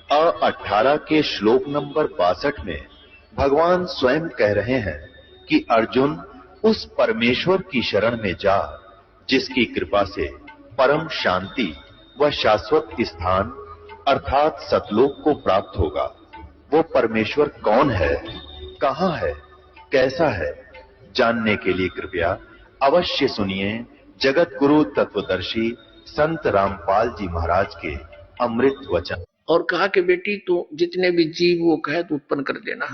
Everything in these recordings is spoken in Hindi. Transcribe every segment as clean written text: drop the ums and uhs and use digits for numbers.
18 के श्लोक नंबर 62 में भगवान स्वयं कह रहे हैं कि अर्जुन उस परमेश्वर की शरण में जा जिसकी कृपा से परम शांति व शाश्वत स्थान अर्थात सतलोक को प्राप्त होगा। वो परमेश्वर कौन है, कहां है, कैसा है, जानने के लिए कृपया अवश्य सुनिए जगत गुरु तत्वदर्शी संत रामपाल जी महाराज के अमृत वचन। और कहा कि बेटी तू जितने भी जीव वो कहे तो उत्पन्न कर देना।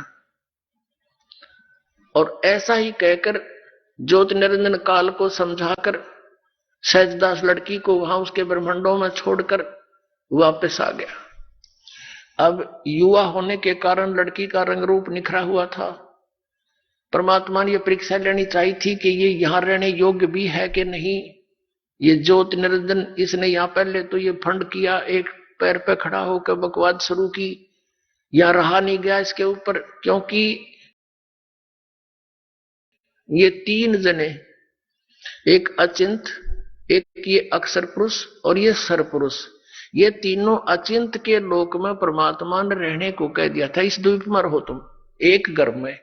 और ऐसा ही कहकर ज्योति निरंजन काल को समझाकर सहजदास लड़की को वहां उसके ब्रह्मांडों में छोड़कर वापस आ गया। अब युवा होने के कारण लड़की का रंग रूप निखरा हुआ था। परमात्मा ने यह परीक्षा लेनी चाहिए थी कि ये यहां रहने योग्य भी है कि नहीं। ये ज्योति निरंजन इसने यहां पहले तो ये फंड किया, एक पैर पे खड़ा होकर बकवाद शुरू की, यहां रहा नहीं गया इसके ऊपर, क्योंकि ये तीन जने, एक अचिंत, एक ये अक्षर पुरुष और ये सर पुरुष, ये तीनों अचिंत के लोक में परमात्मा ने रहने को कह दिया था। इस द्वीप में रहो तुम एक गर्भ में,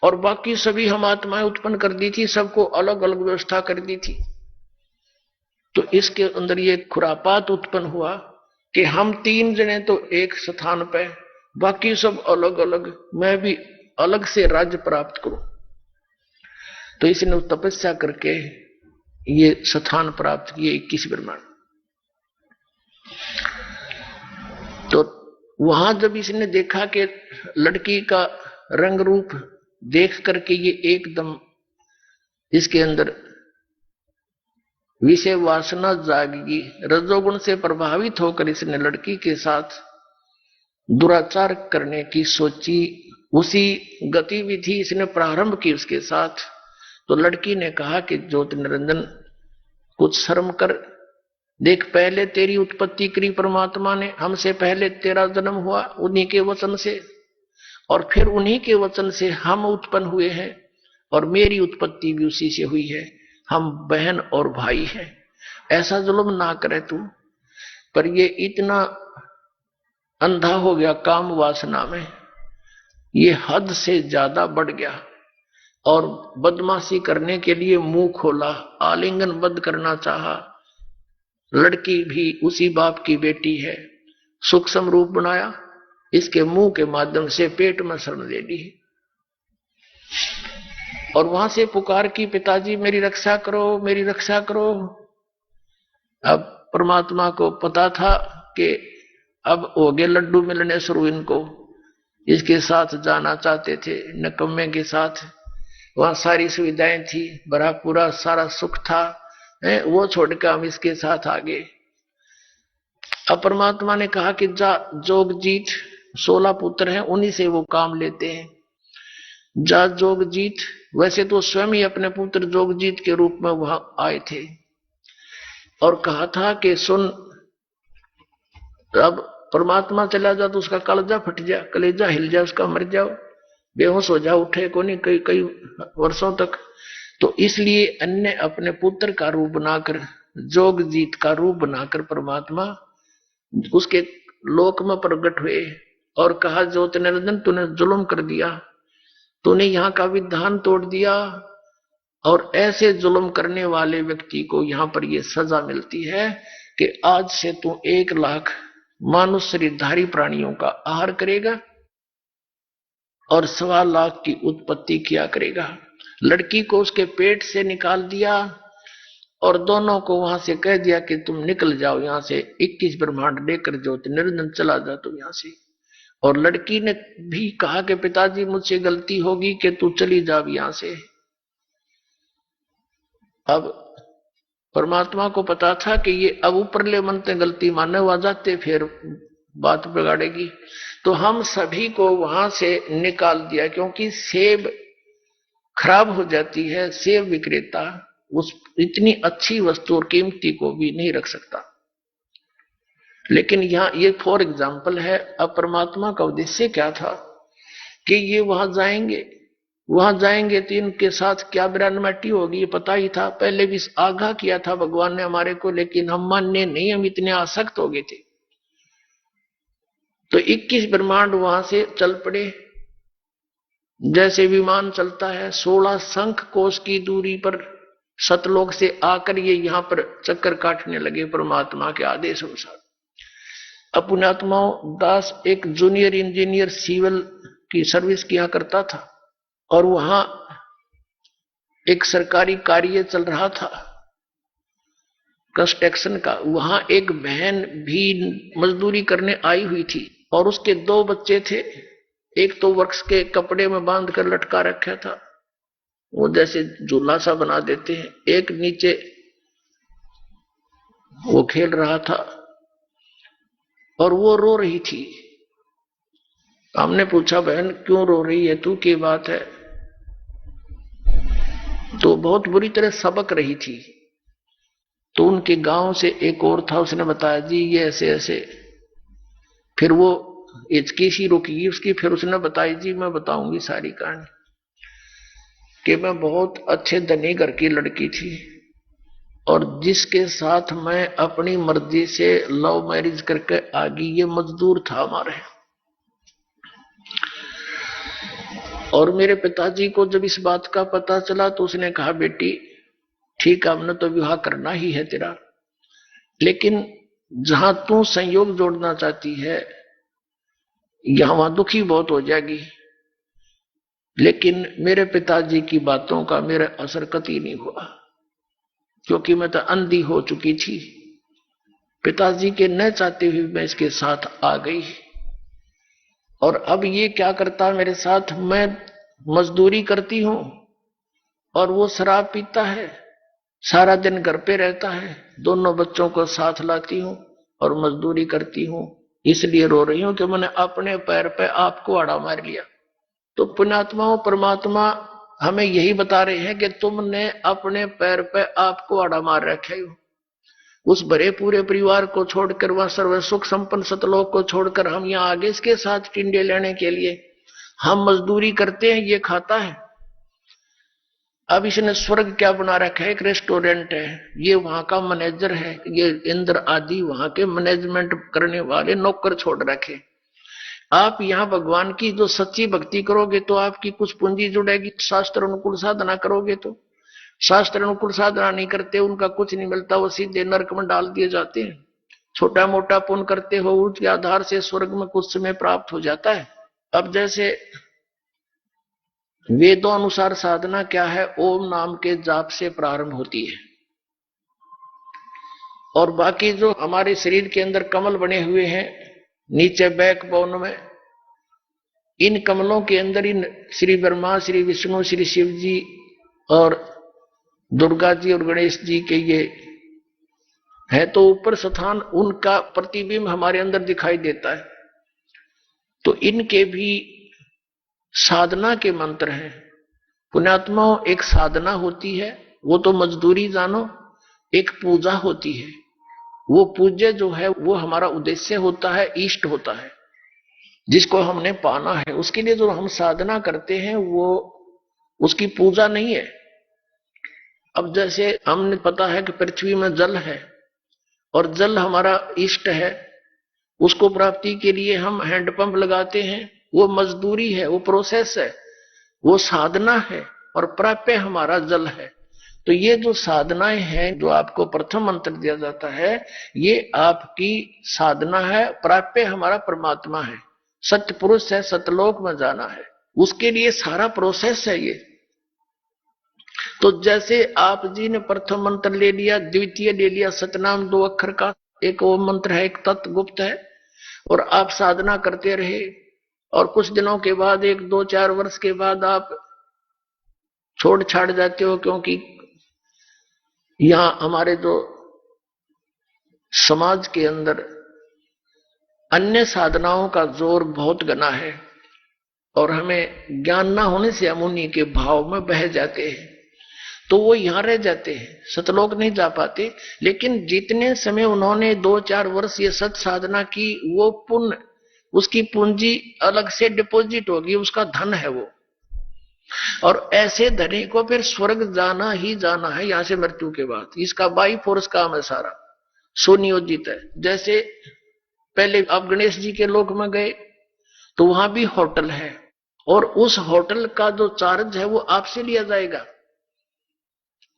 और बाकी सभी हम आत्माएं उत्पन्न कर दी थी, सबको अलग अलग व्यवस्था कर दी थी। तो इसके अंदर ये खुरापात उत्पन्न हुआ कि हम तीन जने तो एक स्थान पे, बाकी सब अलग अलग, मैं भी अलग से राज्य प्राप्त करूं। तो इसने तपस्या करके ये स्थान प्राप्त किए 21 ब्रह्मांड। तो वहां जब इसने देखा कि लड़की का रंग रूप देख करके ये एकदम इसके अंदर विषय वासना जागेगी, रजोगुण से प्रभावित होकर इसने लड़की के साथ दुराचार करने की सोची। उसी गतिविधि इसने प्रारंभ की उसके साथ। तो लड़की ने कहा कि ज्योति निरंजन कुछ शर्म कर, देख पहले तेरी उत्पत्ति करी परमात्मा ने, हमसे पहले तेरा जन्म हुआ उन्हीं के वचन से, और फिर उन्हीं के वचन से हम उत्पन्न हुए हैं, और मेरी उत्पत्ति भी उसी से हुई है, हम बहन और भाई हैं। ऐसा जुल्म ना करे तू। पर ये इतना अंधा हो गया काम वासना में, ये हद से ज्यादा बढ़ गया और बदमाशी करने के लिए मुंह खोला, आलिंगनबद्ध करना चाहा। लड़की भी उसी बाप की बेटी है, सूक्ष्म रूप बनाया, इसके मुंह के माध्यम से पेट में शरण दे दी और वहां से पुकार की, पिताजी मेरी रक्षा करो, मेरी रक्षा करो। अब परमात्मा को पता था कि अब हो गए लड्डू मिलने शुरू, इनको इसके साथ जाना चाहते थे, नकम्मे के साथ। वहां सारी सुविधाएं थी, भरा पूरा सारा सुख था, वो छोड़कर हम इसके साथ आ गए। अब परमात्मा ने कहा कि जा जोगजीत, 16 पुत्र हैं, उन्हीं से वो काम लेते हैं। जा जोगजीत, वैसे तो स्वयं ही अपने पुत्र जोगजीत के रूप में वहां आए थे और कहा था कि सुन, अब परमात्मा चला जा तो उसका कलेजा फट जा, कलेजा हिल जाए उसका, मर जाओ, बेहोश हो जाओ, उठे को नहीं कई कई वर्षों तक। तो इसलिए अन्य अपने पुत्र का रूप बनाकर, जोगजीत का रूप बनाकर परमात्मा उसके लोक में प्रकट हुए और कहा ज्योति निरंजन तूने जुल्म कर दिया, तूने यहाँ का विधान तोड़ दिया, और ऐसे जुल्म करने वाले व्यक्ति को यहाँ पर यह सजा मिलती है कि आज से तू 1 लाख मानुष शरीरधारी प्राणियों का आहार करेगा और 1.25 लाख की उत्पत्ति किया करेगा। लड़की को उसके पेट से निकाल दिया और दोनों को वहां से कह दिया कि तुम निकल जाओ यहां से, 21 ब्रह्मांड लेकर ज्योति निरंजन चला जा तुम यहां से। और लड़की ने भी कहा कि पिताजी मुझसे गलती होगी कि तू चली जाओ यहां से। अब परमात्मा को पता था कि ये अब ऊपरले मन से गलती माने आ जाते फिर बात बिगाड़ेगी, तो हम सभी को वहां से निकाल दिया, क्योंकि सेब खराब हो जाती है, सेब विक्रेता उस इतनी अच्छी वस्तु और कीमती को भी नहीं रख सकता। लेकिन यहाँ ये फॉर एग्जाम्पल है। अब परमात्मा का उद्देश्य क्या था कि ये वहां जाएंगे तो इनके साथ क्या बिरानमाटी होगी ये पता ही था, पहले भी आगाह किया था भगवान ने हमारे को, लेकिन हम मानने नहीं, हम इतने आसक्त हो गए थे। तो 21 ब्रह्मांड वहां से चल पड़े, जैसे विमान चलता है। 16 शंख कोश की दूरी पर सतलोक से आकर ये यहां पर चक्कर काटने लगे परमात्मा के आदेश अनुसार। पुण्यात्माओं, दास एक जूनियर इंजीनियर सिविल की सर्विस किया करता था और वहां एक सरकारी कार्य चल रहा था कंस्ट्रक्शन का। वहां एक बहन भी मजदूरी करने आई हुई थी और उसके 2 बच्चे थे। एक तो वृक्ष के कपड़े में बांध कर लटका रखा था, वो जैसे झूला सा बना देते हैं। एक नीचे वो खेल रहा था और वो रो रही थी। हमने पूछा, बहन क्यों रो रही है तू, क्या बात है? तो बहुत बुरी तरह सबक रही थी। तो उनके गांव से एक और था, उसने बताया जी ये ऐसे ऐसे। फिर वो हिचकी सी रुकी उसकी, फिर उसने बताई जी मैं बताऊंगी सारी कहानी कि मैं बहुत अच्छे धनी घर की लड़की थी और जिसके साथ मैं अपनी मर्जी से लव मैरिज करके आ गई, ये मजदूर था हमारे। और मेरे पिताजी को जब इस बात का पता चला तो उसने कहा, बेटी ठीक है, हमने तो विवाह करना ही है तेरा, लेकिन जहां तू संयोग जोड़ना चाहती है यहां वहां दुखी बहुत हो जाएगी। लेकिन मेरे पिताजी की बातों का मेरा असर कतई नहीं हुआ, क्योंकि मैं तो अंधी हो चुकी थी। पिताजी के न चाहते हुए मैं इसके साथ आ गई और अब ये क्या करता है मेरे साथ, मैं मजदूरी करती हूं और वो शराब पीता है, सारा दिन घर पे रहता है, दोनों बच्चों को साथ लाती हूं और मजदूरी करती हूं। इसलिए रो रही हूं कि मैंने अपने पैर पे आपको आड़ा मार लिया। तो पुण्यात्माओं, परमात्मा हमें यही बता रहे हैं कि तुमने अपने पैर पे आपको आड़ा मार रखे हो। उस भरे पूरे परिवार को छोड़कर, वह सर्व सुख संपन्न सतलोक को छोड़कर हम यहाँ आगे इसके साथ टिंडे लेने के लिए हम मजदूरी करते हैं, ये खाता है। अब इसने स्वर्ग क्या बना रखा है, एक रेस्टोरेंट है, ये वहां का मैनेजर है, ये इंद्र आदि वहां के मैनेजमेंट करने वाले नौकर छोड़ रखे। आप यहाँ भगवान की जो सच्ची भक्ति करोगे तो आपकी कुछ पूंजी जुड़ेगी, शास्त्र अनुकूल साधना करोगे तो। शास्त्र अनुकूल साधना नहीं करते, उनका कुछ नहीं मिलता, वो सीधे नरक में डाल दिए जाते हैं। छोटा मोटा पुण्य करते हो उसके आधार से स्वर्ग में कुछ समय प्राप्त हो जाता है। अब जैसे वेदों अनुसार साधना क्या है, ओम नाम के जाप से प्रारंभ होती है और बाकी जो हमारे शरीर के अंदर कमल बने हुए हैं नीचे बैकबोन में, इन कमलों के अंदर इन श्री ब्रह्मा, श्री विष्णु, श्री शिव जी और दुर्गा जी और गणेश जी के ये है, तो ऊपर स्थान उनका प्रतिबिंब हमारे अंदर दिखाई देता है। तो इनके भी साधना के मंत्र हैं। पुण्यात्माओं, एक साधना होती है, वो तो मजदूरी जानो, एक पूजा होती है। वो पूज्य जो है वो हमारा उद्देश्य होता है, इष्ट होता है, जिसको हमने पाना है। उसके लिए जो हम साधना करते हैं वो उसकी पूजा नहीं है। अब जैसे हमने पता है कि पृथ्वी में जल है और जल हमारा इष्ट है, उसको प्राप्ति के लिए हम हैंडपंप लगाते हैं, वो मजदूरी है, वो प्रोसेस है, वो साधना है और प्राप्य हमारा जल है। तो ये जो साधनाएं हैं, जो आपको प्रथम मंत्र दिया जाता है, ये आपकी साधना है, प्राप्य हमारा परमात्मा है, सत्य पुरुष है, सतलोक में जाना है, उसके लिए सारा प्रोसेस है ये। तो जैसे आप जी ने प्रथम मंत्र ले लिया, द्वितीय ले लिया, सतनाम 2 अक्षर का, एक ओम मंत्र है, एक तत्व गुप्त है, और आप साधना करते रहे और कुछ दिनों के बाद 1, 2, 4 वर्ष के बाद आप छोड़ छाड़ जाते हो, क्योंकि यहां हमारे जो समाज के अंदर अन्य साधनाओं का जोर बहुत घना है और हमें ज्ञान ना होने से हम उन्हीं के भाव में बह जाते हैं, तो वो यहां रह जाते हैं, सतलोक नहीं जा पाते। लेकिन जितने समय उन्होंने 2-4 वर्ष ये सत साधना की, वो पुण्य, उसकी पूंजी अलग से डिपॉजिट होगी, उसका धन है वो। और ऐसे धनी को फिर स्वर्ग जाना ही जाना है यहां से मृत्यु के बाद। इसका बाई फोर्स काम है, सारा सुनियोजित है। जैसे पहले आप गणेश जी के लोक में गए तो वहां भी होटल है, और उस होटल का जो चार्ज है वो आपसे लिया जाएगा,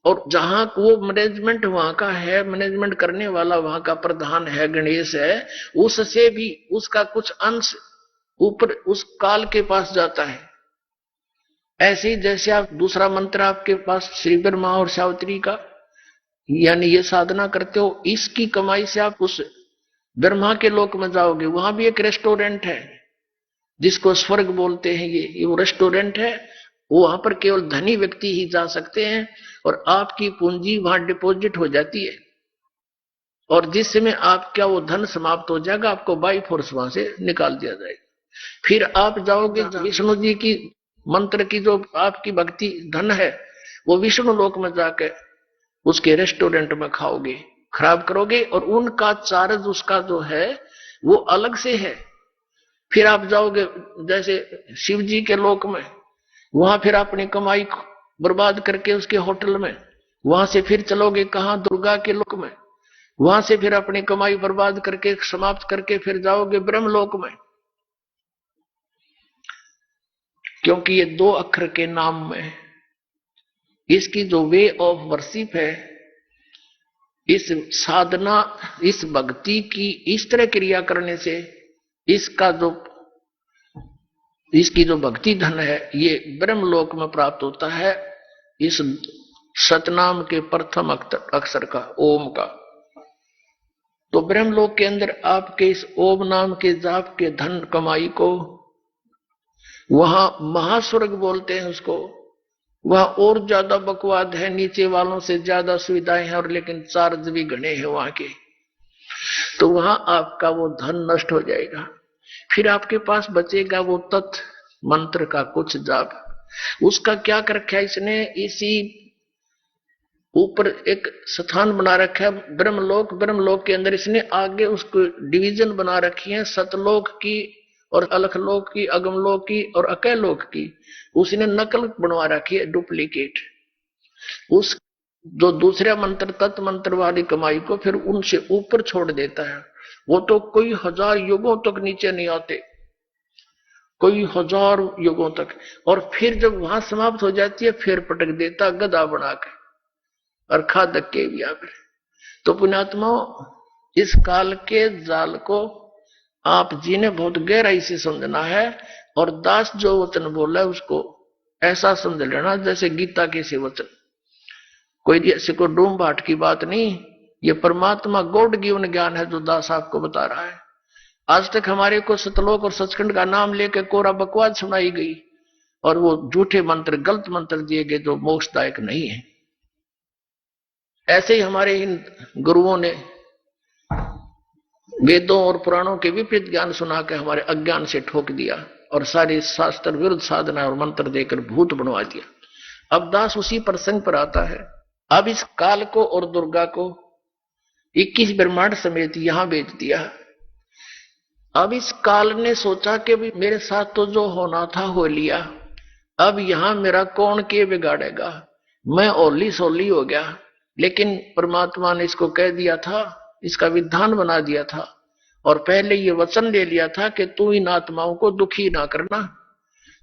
और जहां वो मैनेजमेंट वहां का है, मैनेजमेंट करने वाला वहां का प्रधान है, गणेश है, उससे भी उसका कुछ अंश ऊपर उस काल के पास जाता है। ऐसे ही जैसे आप दूसरा मंत्र आपके पास श्री ब्रह्मा और सावित्री का, यानी ये साधना करते हो, इसकी कमाई से आप उस ब्रह्मा के लोक में जाओगे। वहां भी एक रेस्टोरेंट है जिसको स्वर्ग बोलते हैं, ये वो रेस्टोरेंट है। वहां पर केवल धनी व्यक्ति ही जा सकते हैं, और आपकी पूंजी वहां डिपॉजिट हो जाती है, और जिस समय आपका वो धन समाप्त हो जाएगा आपको बाई फोर्स वहां से निकाल दिया जाएगा। फिर आप जाओगे विष्णु जी की मंत्र की जो आपकी भक्ति धन है, वो विष्णु लोक में जाकर उसके रेस्टोरेंट में खाओगे, खराब करोगे, और उनका चार्ज उसका जो है वो अलग से है। फिर आप जाओगे जैसे शिव जी के लोक में, वहां फिर अपनी कमाई बर्बाद करके उसके होटल में, वहां से फिर चलोगे कहां, दुर्गा के लोक में, वहां से फिर अपनी कमाई बर्बाद करके समाप्त करके फिर जाओगे ब्रह्मलोक में। क्योंकि ये 2 अक्षर के नाम में इसकी जो वे ऑफ वर्शिप है, इस साधना, इस भक्ति की इस तरह क्रिया करने से इसका जो इसकी जो भक्ति धन है ये ब्रह्मलोक में प्राप्त होता है, इस सतनाम के प्रथम अक्षर का, ओम का। तो ब्रह्मलोक के अंदर आपके इस ओम नाम के जाप के धन कमाई को वहां महास्वर्ग बोलते हैं उसको। वह और ज्यादा बकवाद है, नीचे वालों से ज्यादा सुविधाएं हैं, और लेकिन चार्ज भी घने हैं वहां के। तो वहां आपका वो धन नष्ट हो जाएगा। फिर आपके पास बचेगा वो तत् मंत्र का कुछ जाप। उसका क्या कर रखा है इसने, इसी ऊपर एक स्थान बना रखा है ब्रह्मलोक। ब्रह्मलोक के अंदर इसने आगे उसको डिवीजन बना रखी है, सतलोक की और अलखलोक की, अगमलोक की और अकैलोक की। उसने नकल बनवा रखी है, डुप्लीकेट। उस जो दूसरे मंत्र तत् मंत्र वाली कमाई को फिर उनसे ऊपर छोड़ देता है। वो तो कोई 1000 युगों तक नीचे नहीं आते, कोई 1000 युगों तक, और फिर जब वहां समाप्त हो जाती है फिर पटक देता गधा बना के, और खा धक्के भी आप। तो पुण्यात्माओं, इस काल के जाल को आप जी ने बहुत गहराई से समझना है, और दास जो वचन बोला है उसको ऐसा समझ लेना जैसे गीता के से वचन, कोई ऐसे को डूम बाट की बात नहीं। ये परमात्मा गॉड गिवन ज्ञान है जो दास आपको बता रहा है। आज तक हमारे को सतलोक और सचखंड का नाम लेकर कोरा बकवाद सुनाई गई, और वो झूठे मंत्र, गलत मंत्र दिए गए जो मोक्षदायक नहीं है। ऐसे ही हमारे इन गुरुओं ने वेदों और पुराणों के विपरीत ज्ञान सुना के हमारे अज्ञान से ठोक दिया, और सारी शास्त्र विरुद्ध साधना और मंत्र देकर भूत बनवा दिया। अब दास उसी प्रसंग पर आता है। अब इस काल को और दुर्गा को 21 ब्रह्मांड समेत यहां भेज दिया। अब इस काल ने सोचा कि भी मेरे साथ तो जो होना था हो लिया, अब यहां मेरा कौन के बिगाड़ेगा, मैं ओली सोली हो गया। लेकिन परमात्मा ने इसको कह दिया था, इसका विधान बना दिया था, और पहले ये वचन ले लिया था कि तू इन आत्माओं को दुखी ना करना।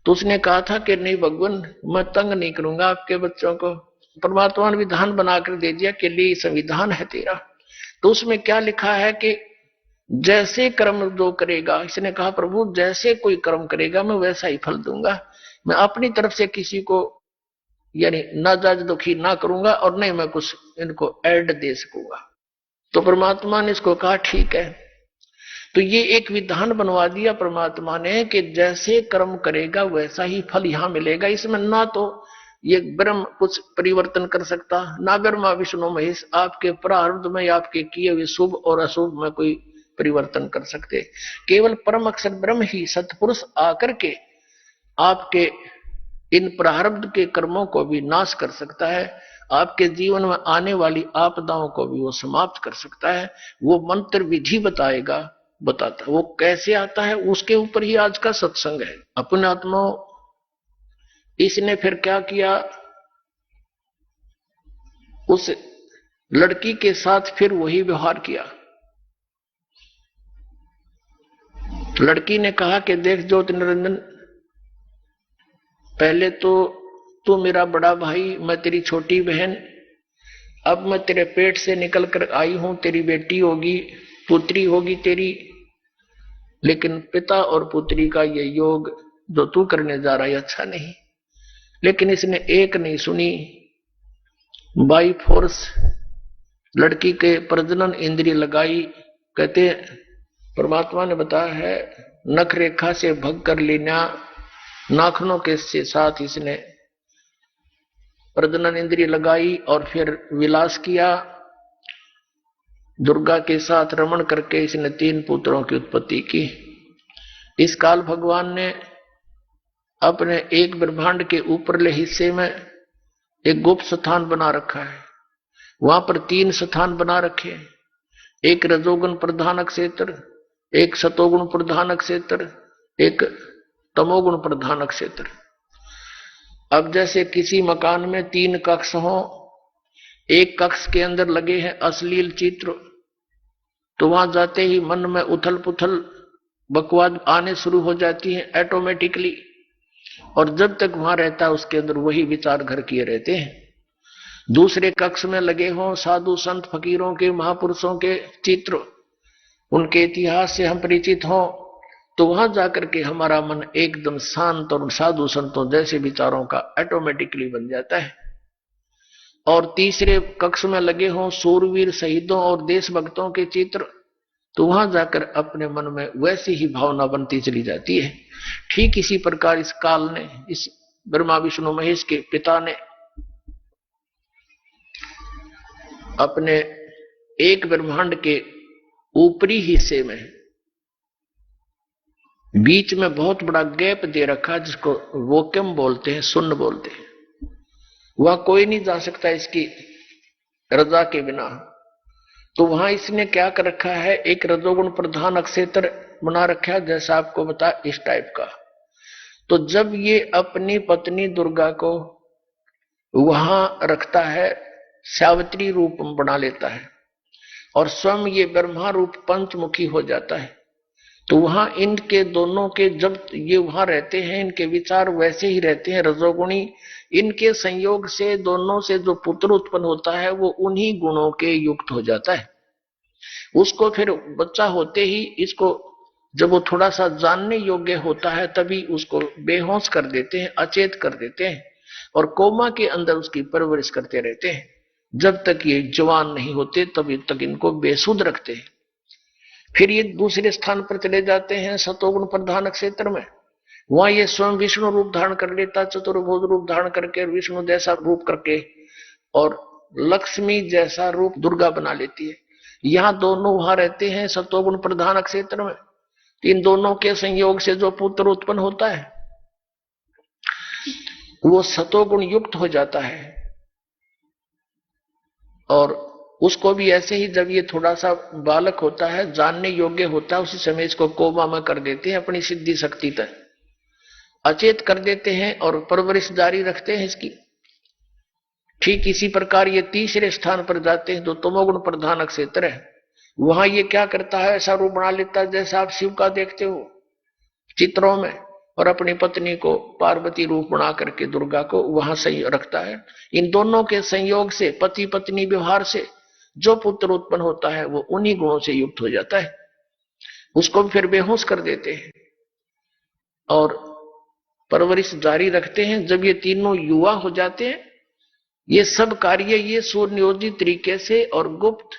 तो उसने कहा था कि नहीं भगवान, मैं तंग नहीं करूंगा आपके बच्चों को। परमात्मा ने विधान बनाकर दे दिया कि लिए संविधान है तेरा। तो उसमें क्या लिखा है कि जैसे कर्म जो करेगा, इसने कहा प्रभु जैसे कोई कर्म करेगा मैं वैसा ही फल दूंगा, मैं अपनी तरफ से किसी को यानी नाजायज दुखी ना करूंगा, और नहीं मैं कुछ इनको ऐड दे सकूंगा। तो परमात्मा ने इसको कहा ठीक है। तो ये एक विधान बनवा दिया परमात्मा ने कि जैसे कर्म करेगा वैसा ही फल यहां मिलेगा। इसमें ना तो ये ब्रह्म कुछ परिवर्तन कर सकता, ना ब्रह्मा विष्णु महेश आपके प्रारब्ध में आपके किए हुए शुभ और अशुभ में कोई परिवर्तन कर सकते। केवल परम अक्षर ब्रह्म ही सतपुरुष आकर के आपके इन प्रारब्ध के कर्मों को भी नाश कर सकता है, आपके जीवन में आने वाली आपदाओं को भी वो समाप्त कर सकता है। वो मंत्र विधि बताएगा, बताता वो कैसे आता है, उसके ऊपर ही आज का सत्संग है। अपने आत्मा इसने फिर क्या किया, उस लड़की के साथ फिर वही व्यवहार किया। लड़की ने कहा कि देख ज्योति निरंजन, पहले तो तू मेरा बड़ा भाई, मैं तेरी छोटी बहन, अब मैं तेरे पेट से निकल कर आई हूं, तेरी बेटी होगी, पुत्री होगी तेरी, लेकिन पिता और पुत्री का ये योग जो तू करने जा रहा है अच्छा नहीं। लेकिन इसने एक नहीं सुनी, बाई फोर्स लड़की के प्रजनन इंद्रिय लगाई। कहते परमात्मा ने बताया है, नख रेखा से भग कर लेना, नाखनों के साथ इसने प्रजनन इंद्रिय लगाई और फिर विलास किया। दुर्गा के साथ रमण करके इसने 3 पुत्रों की उत्पत्ति की। इस काल भगवान ने अपने एक ब्रह्मांड के ऊपरले हिस्से में एक गुप्त स्थान बना रखा है। वहां पर 3 स्थान बना रखे, एक रजोगुण प्रधान क्षेत्र, एक सतोगुण प्रधान क्षेत्र, एक तमोगुण प्रधान क्षेत्र। अब जैसे किसी मकान में 3 कक्ष हो, एक कक्ष के अंदर लगे हैं अश्लील चित्र, तो वहां जाते ही मन में उथल पुथल बकवाद आने शुरू हो जाती है ऑटोमेटिकली, और जब तक वहां रहता है उसके अंदर वही विचार घर किए रहते हैं। दूसरे कक्ष में लगे हों साधु संत फकीरों के, महापुरुषों के चित्र, उनके इतिहास से हम परिचित हों, तो वहां जाकर के हमारा मन एकदम शांत और साधु संतों जैसे विचारों का ऑटोमेटिकली बन जाता है। और तीसरे कक्ष में लगे हों सूरवीर शहीदों और देशभक्तों के चित्र, तो वहां जाकर अपने मन में वैसी ही भावना बनती चली जाती है। ठीक इसी प्रकार इस काल ने, इस ब्रह्मा विष्णु महेश के पिता ने अपने एक ब्रह्मांड के ऊपरी हिस्से में बीच में बहुत बड़ा गैप दे रखा, जिसको वोक्यम बोलते हैं, शून्य बोलते हैं। वह कोई नहीं जा सकता इसकी रजा के बिना। तो वहां इसने क्या कर रखा है, एक रजोगुण प्रधान क्षेत्र बना रखा है, जैसा आपको बता इस टाइप का। तो जब ये अपनी पत्नी दुर्गा को वहां रखता है, सावित्री रूप बना लेता है और स्वयं ये ब्रह्मा रूप पंचमुखी हो जाता है, तो वहां इनके दोनों के, जब ये वहां रहते हैं, इनके विचार वैसे ही रहते हैं रजोगुणी। इनके संयोग से दोनों से जो पुत्र उत्पन्न होता है वो उन्हीं गुणों के युक्त हो जाता है। उसको फिर बच्चा होते ही इसको, जब वो थोड़ा सा जानने योग्य होता है, तभी उसको बेहोश कर देते हैं, अचेत कर देते हैं और कोमा के अंदर उसकी परवरिश करते रहते हैं। जब तक ये जवान नहीं होते तभी तक इनको बेसुध रखते हैं। फिर ये दूसरे स्थान पर चले जाते हैं सतोगुण प्रधान क्षेत्र में। वहां ये स्वयं विष्णु रूप धारण कर लेता, चतुर्भुज रूप धारण करके, विष्णु जैसा रूप करके, और लक्ष्मी जैसा रूप दुर्गा बना लेती है। यहाँ दोनों वहां रहते हैं सतोगुण प्रधान क्षेत्र में। इन दोनों के संयोग से जो पुत्र उत्पन्न होता है वो सतोगुण युक्त हो जाता है, और उसको भी ऐसे ही जब ये थोड़ा सा बालक होता है, जानने योग्य होता है, उसी समय इसको कोमा में कर देते हैं, अपनी सिद्धि शक्ति तक अचेत कर देते हैं और परवरिश जारी रखते हैं इसकी। ठीक इसी प्रकार ये तीसरे स्थान पर जाते हैं, जो तमोगुण प्रधान क्षेत्र है। वहां ये क्या करता है, ऐसा रूप बना लेता है जैसा आप शिव का देखते हो चित्रों में, और अपनी पत्नी को पार्वती रूप बना करके दुर्गा को वहां सही रखता है। इन दोनों के संयोग से, पति पत्नी व्यवहार से जो पुत्र उत्पन्न होता है वो उन्हीं गुणों से युक्त हो जाता है। उसको फिर बेहोश कर देते हैं और परवरिश जारी रखते हैं। जब ये तीनों युवा हो जाते हैं, ये सब कार्य ये सुनियोजित तरीके से और गुप्त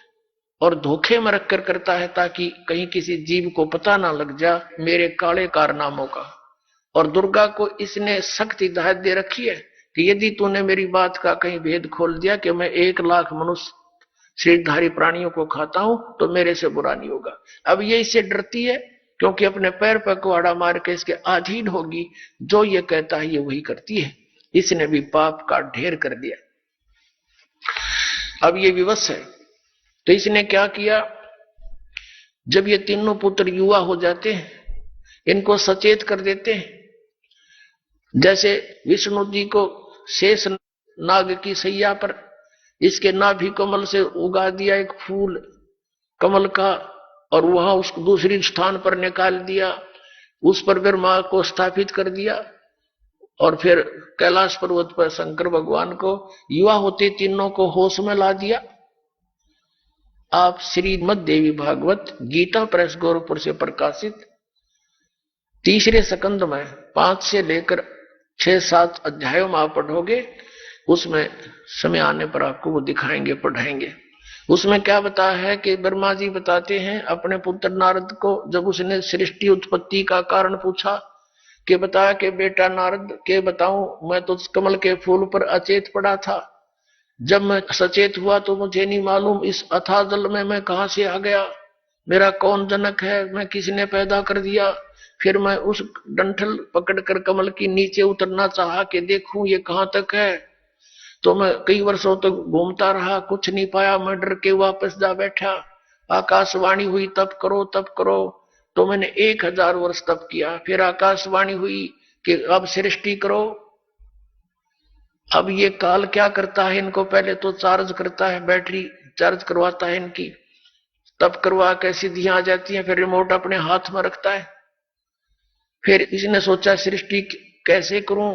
और धोखे में रखकर करता है, ताकि कहीं किसी जीव को पता ना लग जा मेरे काले कारनामों का। और दुर्गा को इसने सख्त हिदायत दे रखी है कि यदि तूने मेरी बात का कहीं भेद खोल दिया कि मैं 1 लाख मनुष्य शरीरधारी प्राणियों को खाता हूं, तो मेरे से बुरा नहीं होगा। अब ये इससे डरती है, क्योंकि अपने पैर पर कुहाड़ा मार के इसके अधीन होगी, जो ये कहता है ये वही करती है। इसने भी पाप का ढेर कर दिया। अब ये विवश है, तो इसने क्या किया, जब ये तीनों पुत्र युवा हो जाते हैं, इनको सचेत कर देते हैं। जैसे विष्णु जी को शेष नाग की सैया पर इसके नाभि कमल से उगा दिया एक फूल कमल का, और वहां उस दूसरी स्थान पर निकाल दिया, उस पर ब्रह्मा को स्थापित कर दिया और फिर कैलाश पर्वत पर शंकर भगवान को युवा होते तीनों को होश में ला दिया। आप श्रीमद् देवी भागवत गीता प्रेस गोरखपुर से प्रकाशित तीसरे सकंद में 5 से लेकर 6-7 अध्यायों में आप पढ़ोगे, उसमें समय आने पर आपको वो दिखाएंगे, पढ़ाएंगे। उसमें क्या बताया है कि ब्रह्मा जी बताते हैं अपने पुत्र नारद को, जब उसने सृष्टि उत्पत्ति का कारण पूछा कि बताया कि बेटा नारद के बताऊं, मैं तो कमल के फूल पर अचेत पड़ा था, जब मैं सचेत हुआ तो मुझे नहीं मालूम इस अथाह जल में मैं कहां से आ गया, मेरा कौन जनक है, मैं किसने पैदा कर दिया। फिर मैं उस डंठल पकड़कर कमल की नीचे उतरना चाहा कि देखूं ये कहां तक है, तो मैं कई वर्षों तक घूमता रहा, कुछ नहीं पाया, मैं डर के वापस जा बैठा। आकाशवाणी हुई तप करो तप करो, तो मैंने 1000 वर्ष तप किया। फिर आकाशवाणी हुई कि अब सृष्टि करो। अब ये काल क्या करता है, इनको पहले तो चार्ज करता है, बैटरी चार्ज करवाता है इनकी, तब करवा के सिद्धियां आ जाती हैं, फिर रिमोट अपने हाथ में रखता है। फिर इसने सोचा सृष्टि कैसे करूं,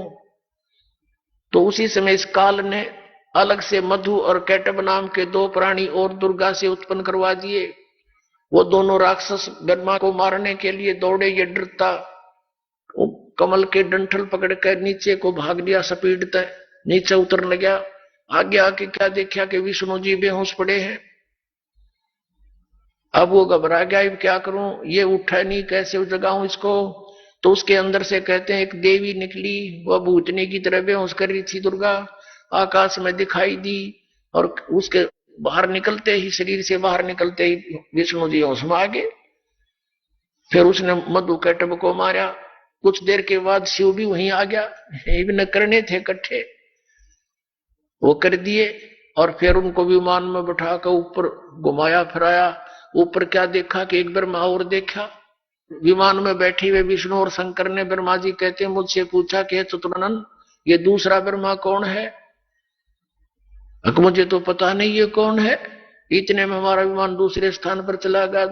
तो उसी समय इस काल ने अलग से मधु और कैटब नाम के 2 प्राणी और दुर्गा से उत्पन्न करवा दिए। वो दोनों राक्षस ब्रह्मा को मारने के लिए दौड़े, ये डरता कमल के डंठल पकड़कर नीचे को भाग लिया, सपीटता नीचे उतरने गया। आगे आके क्या देखा कि विष्णु जी बेहोश पड़े हैं। अब वो घबरा गया, अब क्या करूं, ये उठा नहीं, कैसे जगाऊं इसको। तो उसके अंदर से कहते हैं एक देवी निकली, वह भूतनी की तरह बेहोश कर रही थी दुर्गा, आकाश में दिखाई दी और उसके बाहर निकलते ही, शरीर से बाहर निकलते ही विष्णु जी होश में आ गए। फिर उसने मधु कैटब को मारा। कुछ देर के बाद शिव भी वहीं आ गया, इन्हें करने थे इकट्ठे, वो कर दिए। और फिर उनको विमान में बैठाकर ऊपर घुमाया फिराया। ऊपर क्या देखा कि एक ब्रह्मा और देखा, विमान में बैठे हुए विष्णु और शंकर ने, ब्रह्मा जी कहते हैं मुझसे पूछा कि चतुरानंद ये दूसरा ब्रह्मा कौन है। मुझे तो पता नहीं ये कौन है। इतने में हमारा विमान दूसरे स्थान पर चला गया।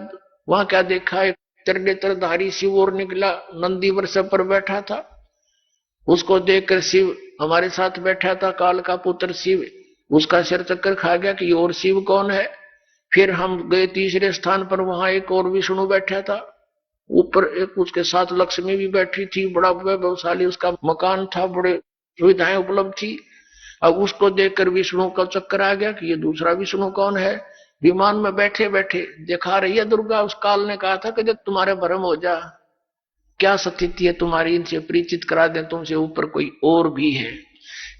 वहां क्या देखा, एक त्रिनेत्रधारी शिव और निकला, नंदी वृषभ पर बैठा था। उसको देखकर शिव हमारे साथ बैठा था, काल का पुत्र शिव, उसका सिर चक्कर खा गया कि और शिव कौन है। फिर हम गए तीसरे स्थान पर, वहां एक और विष्णु बैठा था, ऊपर एक उसके साथ लक्ष्मी भी बैठी थी, बड़ा वैभवशाली उसका मकान था, बड़े सुविधाएं उपलब्ध थी। अब उसको देखकर विष्णु का चक्कर आ गया कि ये दूसरा विष्णु कौन है। विमान में बैठे बैठे दिखा रही है दुर्गा। उस काल ने कहा था कि जब तुम्हारे भ्रम हो जा, क्या स्थिति है तुम्हारी, इनसे परिचित करा दें, तुमसे ऊपर कोई और भी है।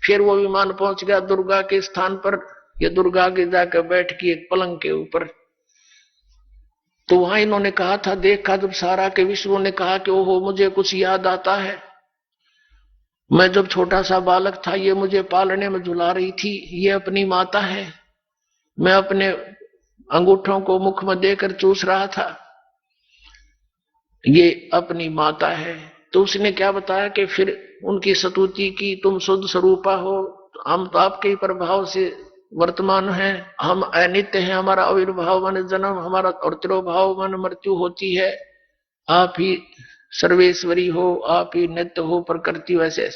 फिर वो विमान पहुंच गया दुर्गा के स्थान पर। ये दुर्गा आगे जाकर बैठ की एक पलंग के ऊपर। तो वहां इन्होंने कहा था, देखा जब सारा के विष्णु ने कहा कि ओहो मुझे कुछ याद आता है, मैं जब छोटा सा बालक था ये मुझे पालने में झुला रही थी, ये अपनी माता है, मैं अपने अंगूठों को मुख में देकर चूस रहा था, ये अपनी माता है। तो उसने क्या बताया कि फिर उनकी स्तुति की, तुम शुद्ध स्वरूपा हो, हम तो आपके ही प्रभाव से वर्तमान है, हम अनित्य हैं, हमारा आविर्भाव मन जन्म, हमारा और तिरोभाव मन मृत्यु होती है, आप ही सर्वेश्वरी हो, आप ही नित्य हो, प्रकृति वैसे।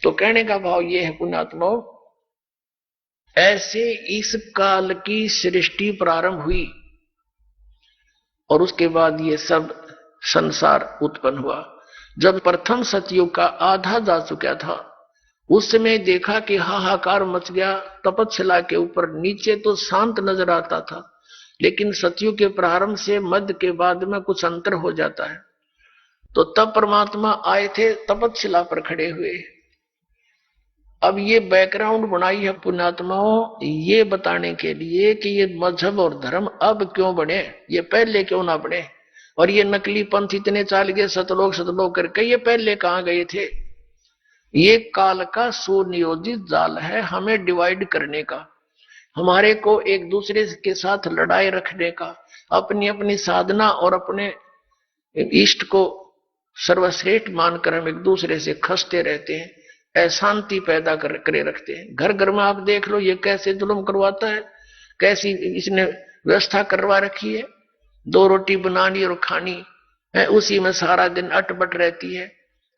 तो कहने का भाव ये है पुण्यात्माओं, ऐसे इस काल की सृष्टि प्रारंभ हुई और उसके बाद ये सब संसार उत्पन्न हुआ। जब प्रथम सतयुग का आधा जा चुका था, उस समय देखा कि हाहाकार मच गया तपस्या के ऊपर। नीचे तो शांत नजर आता था, लेकिन सतयुग के प्रारंभ से मध्य के बाद में कुछ अंतर हो जाता है। तो तब परमात्मा आए थे तपस्या पर खड़े हुए। अब ये बैकग्राउंड बनाई है पुण्यात्माओं ये बताने के लिए कि ये मजहब और धर्म अब क्यों बने, ये पहले क्यों ना बने। और ये नकली पंथ इतने चाल गए सतलोक करके, ये पहले कहां गए थे। ये काल का सुनियोजित जाल है हमें डिवाइड करने का, हमारे को एक दूसरे के साथ लड़ाई रखने का, अपनी अपनी साधना और अपने इष्ट को सर्वश्रेष्ठ मानकर हम एक दूसरे से खसते रहते हैं, अशांति पैदा करे रखते हैं। घर घर में आप देख लो ये कैसे जुल्म करवाता है, कैसी इसने व्यवस्था करवा रखी है। दो रोटी बनानी और खानी है, उसी में सारा दिन अटपट रहती है।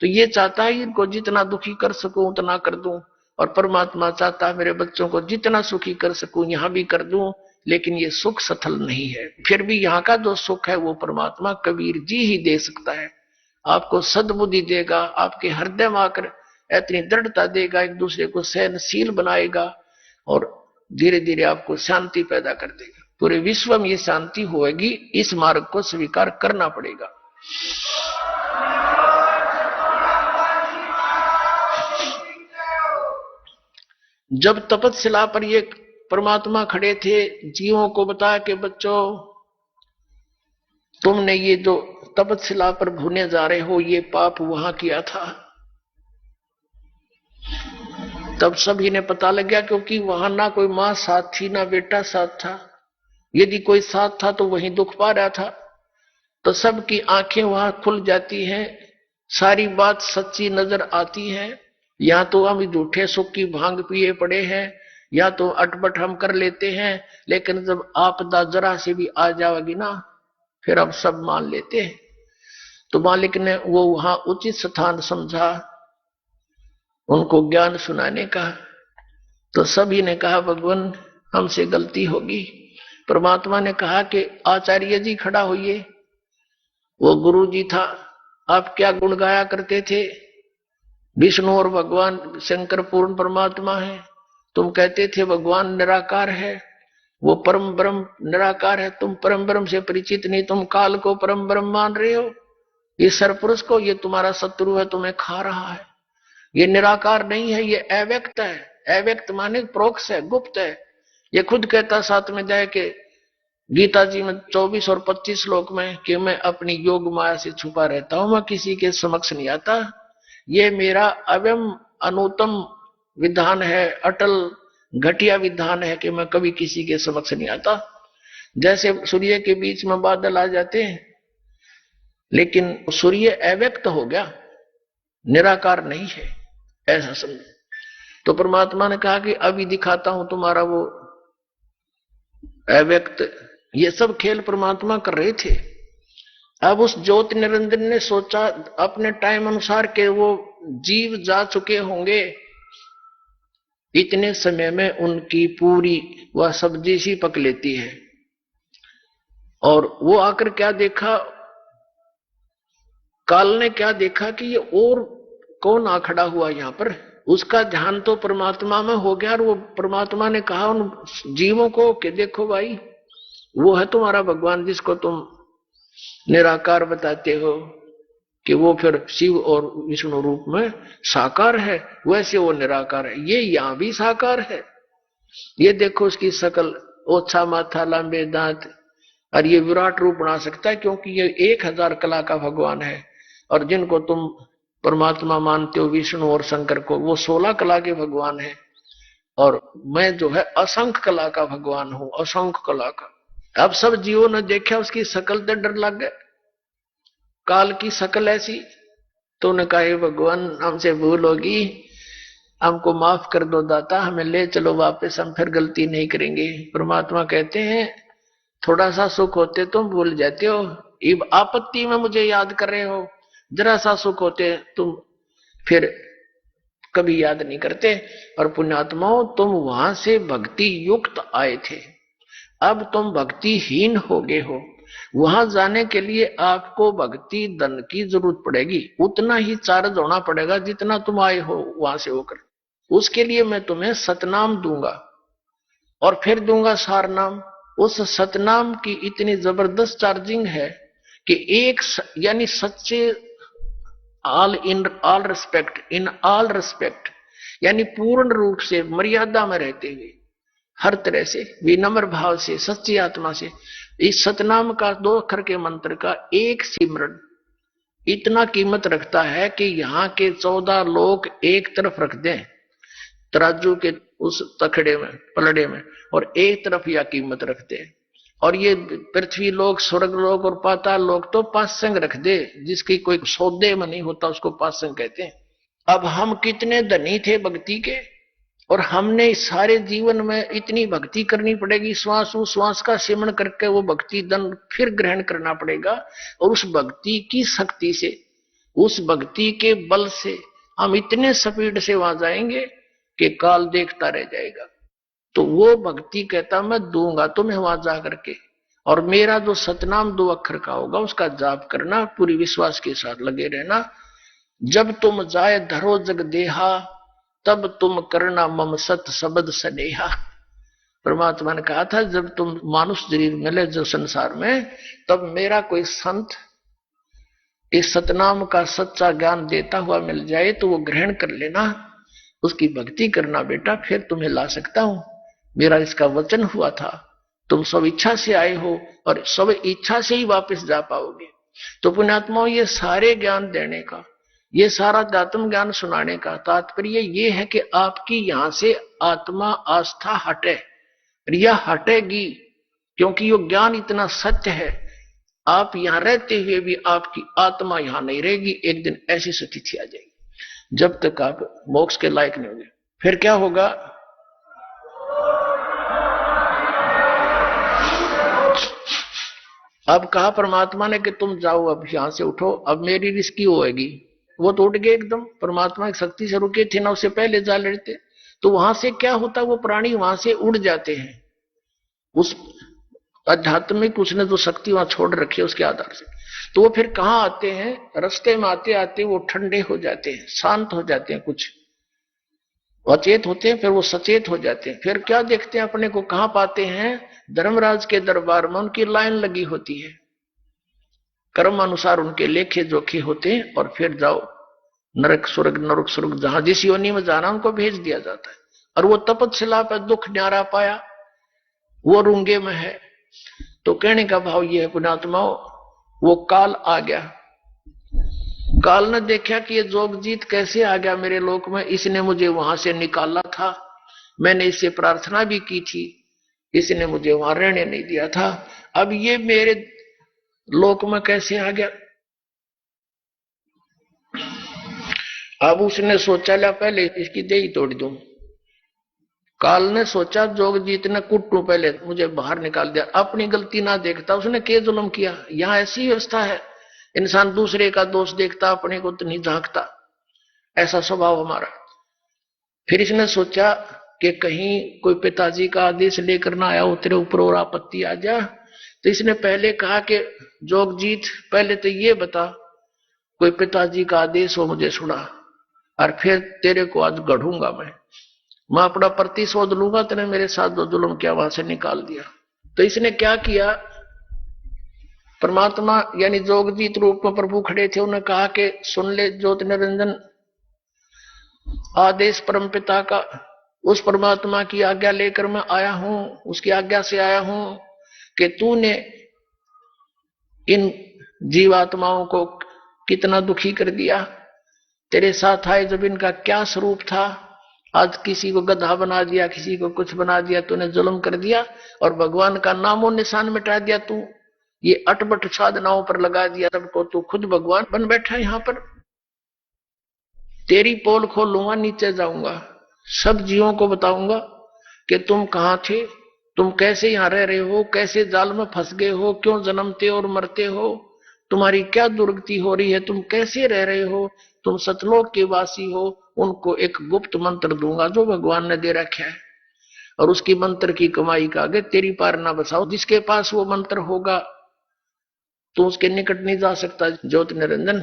तो ये चाहता है इनको जितना दुखी कर सकूं उतना कर दूं, और परमात्मा चाहता है मेरे बच्चों को जितना सुखी कर सकूं यहां भी कर दूं, लेकिन ये सुख सथल नहीं है। फिर भी यहाँ का जो सुख है वो परमात्मा कबीर जी ही दे सकता है। आपको सद्बुद्धि देगा, आपके हृदय में आकर इतनी दृढ़ता देगा, एक दूसरे को सहनशील बनाएगा और धीरे धीरे आपको शांति पैदा कर देगा। पूरे विश्व में ये शांति होगी, इस मार्ग को स्वीकार करना पड़ेगा। जब तपस्या पर ये परमात्मा खड़े थे, जीवों को बताया कि बच्चों तुमने ये जो तपस्या पर भूने जा रहे हो ये पाप वहां किया था। तब सभी ने पता लग गया, क्योंकि वहां ना कोई मां साथ थी ना बेटा साथ था। यदि कोई साथ था तो वहीं दुख पा रहा था। तो सबकी आंखें वहां खुल जाती हैं, सारी बात सच्ची नजर आती है। या तो हम झूठे सुख की भांग पिए पड़े हैं, या तो अटपट हम कर लेते हैं, लेकिन जब आपदा जरा से भी आ जाएगी ना फिर हम सब मान लेते हैं। तो मालिक ने वो वहां उचित स्थान समझा उनको ज्ञान सुनाने का। तो सभी ने कहा भगवान हमसे गलती होगी। परमात्मा ने कहा कि आचार्य जी खड़ा होइए। वो गुरु जी था। आप क्या गुण गाया करते थे? विष्णु और भगवान शंकर पूर्ण परमात्मा है। तुम कहते थे भगवान निराकार है, वो परम ब्रह्म निराकार है। तुम परम ब्रह्म से परिचित नहीं, तुम काल को परम ब्रह्म मान रहे हो। ये सरपुरुष को, ये तुम्हारा शत्रु है, तुम्हें खा रहा है। ये निराकार नहीं है, ये अव्यक्त है। अव्यक्त माने प्रोक्ष है, गुप्त है। ये खुद कहता साथ में जाए कि गीता जी में 24 और 25 श्लोक में कि मैं अपनी योग माया से छुपा रहता हूं, मैं किसी के समक्ष नहीं आता। ये मेरा अव्यम अनुतम विधान है, अटल घटिया विधान है कि मैं कभी किसी के समक्ष नहीं आता। जैसे सूर्य के बीच में बादल आ जाते हैं, लेकिन सूर्य अव्यक्त हो गया, निराकार नहीं है, ऐसा समझो। तो परमात्मा ने कहा कि अभी दिखाता हूं तुम्हारा वो अव्यक्त। ये सब खेल परमात्मा कर रहे थे। अब उस ज्योति निरंजन ने सोचा अपने टाइम अनुसार के वो जीव जा चुके होंगे, इतने समय में उनकी पूरी वह सब्जी सी पक लेती है। और वो आकर क्या देखा, काल ने क्या देखा कि ये और कौन आ खड़ा हुआ यहां पर। उसका ध्यान तो परमात्मा में हो गया, और वो परमात्मा ने कहा उन जीवों को कि देखो भाई, वो है तुम्हारा भगवान जिसको तुम निराकार बताते हो, कि वो फिर शिव और विष्णु रूप में साकार है, वैसे वो निराकार है। ये यहां भी साकार है। ये देखो उसकी शकल, ओछा माथा, लंबे दांत, और ये विराट रूप बना सकता है, क्योंकि ये 1000 कला का भगवान है। और जिनको तुम परमात्मा मानते हो विष्णु और शंकर को, वो 16 कला के भगवान है। और मैं जो है असंख्य कला का भगवान हूं, असंख्य कला का। अब सब जीवों ने देखा उसकी शकल तो डर लग गए, काल की शकल ऐसी। तो उन्होंने कहा भगवान हमसे भूल होगी, हमको माफ कर दो दाता, हमें ले चलो वापस, हम फिर गलती नहीं करेंगे। परमात्मा कहते हैं थोड़ा सा सुख होते तुम भूल जाते हो, अब आपत्ति में मुझे याद कर रहे हो। जरा सा सुख होते तुम फिर कभी याद नहीं करते। और पुण्यात्माओं, तुम वहां से भक्ति युक्त आए थे, अब तुम भक्तिहीन हो गए हो। वहां जाने के लिए आपको भक्ति धन की जरूरत पड़ेगी, उतना ही चार्ज होना पड़ेगा जितना तुम आए हो वहां से होकर। उसके लिए मैं तुम्हें सतनाम दूंगा और फिर दूंगा सार नाम। उस सतनाम की इतनी जबरदस्त चार्जिंग है कि एक यानी सच्चे all in all respect, in all respect, यानी पूर्ण रूप से मर्यादा में रहते हुए, हर तरह से विनम्र भाव से, सच्ची आत्मा से, इस सतनाम का 2 अक्षर के मंत्र का एक सिमरन इतना कीमत रखता है कि यहाँ के 14 लोग एक तरफ रख दें तराजू के उस तखड़े में, पलड़े में, और एक तरफ यह कीमत रखते हैं। और ये पृथ्वी लोग, स्वर्ग लोग और पाताल लोग तो पासंग रख दे, जिसकी कोई सौदे में नहीं होता उसको पासंग कहते हैं। अब हम कितने धनी थे भक्ति के, और हमने इस सारे जीवन में इतनी भक्ति करनी पड़ेगी, श्वास श्वास का सेवन करके वो भक्ति दंड फिर ग्रहण करना पड़ेगा। और उस भक्ति की शक्ति से, उस भक्ति के बल से हम इतने स्पीड से वहां जाएंगे कि काल देखता रह जाएगा। तो वो भक्ति कहता मैं दूंगा तुम्हें वहां जा करके, और मेरा जो सतनाम 2 अक्षर का होगा उसका जाप करना, पूरी विश्वास के साथ लगे रहना। जब तुम जाए धरो जग देहा, तब तुम करना मम सत शब्द सनेहा। परमात्मा ने कहा था जब तुम मानुष शरीर मिले जो संसार में, तब मेरा कोई संत इस सतनाम का सच्चा ज्ञान देता हुआ मिल जाए तो वो ग्रहण कर लेना, उसकी भक्ति करना बेटा, फिर तुम्हें ला सकता हूं। मेरा इसका वचन हुआ था, तुम सब इच्छा से आए हो और सब इच्छा से ही वापस जा पाओगे। तो पुण्यात्माओं, ये सारे ज्ञान देने का, ये सारा आत्म ज्ञान सुनाने का तात्पर्य ये है कि आपकी यहां से आत्मा आस्था हटे, यह हटेगी, क्योंकि ये ज्ञान इतना सत्य है। आप यहां रहते हुए भी आपकी आत्मा यहां नहीं रहेगी, एक दिन ऐसी स्थिति आ जाएगी जब तक आप मोक्ष के लायक नहीं होंगे। फिर क्या होगा? अब कहा परमात्मा ने कि तुम जाओ, अब यहां से उठो, अब मेरी रिस्की होएगी। वो तो उठ गए एकदम, परमात्मा की शक्ति से रुके थे ना, उससे पहले जा लेते तो वहां से क्या होता, वो प्राणी वहां से उड़ जाते हैं। उस आध्यात्मिक उसने जो शक्ति वहां छोड़ रखी है उसके आधार से, तो वो फिर कहां आते हैं? रास्ते में आते आते वो ठंडे हो जाते हैं, शांत हो जाते हैं, कुछ अचेत होते हैं, फिर वो सचेत हो जाते हैं। फिर क्या देखते हैं अपने को, कहां पाते हैं? धर्मराज के दरबार में उनकी लाइन लगी होती है, कर्म अनुसार उनके लेखे जोखे होते हैं, और फिर जाओ नरक स्वर्ग जहां जिस योनि में जाना उनको भेज दिया जाता है। और वो तपस्या पर दुख न्यारा पाया, वो रूंगे में है। तो कहने का भाव ये है पुण्यात्माओं, वो काल आ गया, काल ने देखा कि ये जोगजीत कैसे आ गया मेरे लोक में, इसने मुझे वहां से निकाला था, मैंने इससे प्रार्थना भी की थी, इसने मुझे वहां रहने नहीं दिया था, अब ये मेरे लोक में कैसे आ गया? अब उसने सोचा ला पहले इसकी देही तोड़ दूं। काल ने सोचा जोगजीत ने कुट्टू पहले मुझे बाहर निकाल दिया, अपनी गलती ना देखता उसने के जुल्म किया। यहां ऐसी व्यवस्था है, इंसान दूसरे का दोष देखता, अपने को तो नहीं झांकता, ऐसा स्वभाव हमारा। फिर इसने सोचा कि कहीं कोई पिताजी का आदेश लेकर ना आया हो तेरे ऊपर और आपत्ति आ जा। तो इसने पहले कहा कि जोगजीत पहले तो ये बता, कोई पिताजी का आदेश हो मुझे सुना, और फिर तेरे को आज गढ़ूंगा मैं अपना प्रतिशोध लूंगा, तेने मेरे साथ जो जुल्म किया वहां से निकाल दिया। तो इसने क्या किया? परमात्मा यानी जोगजीत रूप में प्रभु खड़े थे, उन्होंने कहा कि सुन ले ज्योति निरंजन, आदेश परमपिता का, उस परमात्मा की आज्ञा लेकर मैं आया हूं, उसकी आज्ञा से आया हूं कि तूने इन जीवात्माओं को कितना दुखी कर दिया। तेरे साथ आए जब इनका क्या स्वरूप था, आज किसी को गधा बना दिया, किसी को कुछ बना दिया, तूने जुल्म कर दिया और भगवान का नामो निशान मिटा दिया। तू ये अटपट साधनाओं पर लगा दिया सबको, तू खुद भगवान बन बैठा यहां पर। तेरी पोल खोलूंगा, नीचे जाऊंगा, सब जीवों को बताऊंगा कि तुम कहां थे, तुम कैसे यहां रह रहे हो, कैसे जाल में फंस गए हो, क्यों जन्मते और मरते हो, तुम्हारी क्या दुर्गति हो रही है, तुम कैसे रह रहे हो, तुम सतलोक के वासी हो। उनको एक गुप्त मंत्र दूंगा जो भगवान ने दे रखा है, और उसकी मंत्र की कमाई का आगे तेरी पार ना बसाओ। जिसके पास वो मंत्र होगा तो उसके निकट नहीं जा सकता ज्योति निरंजन।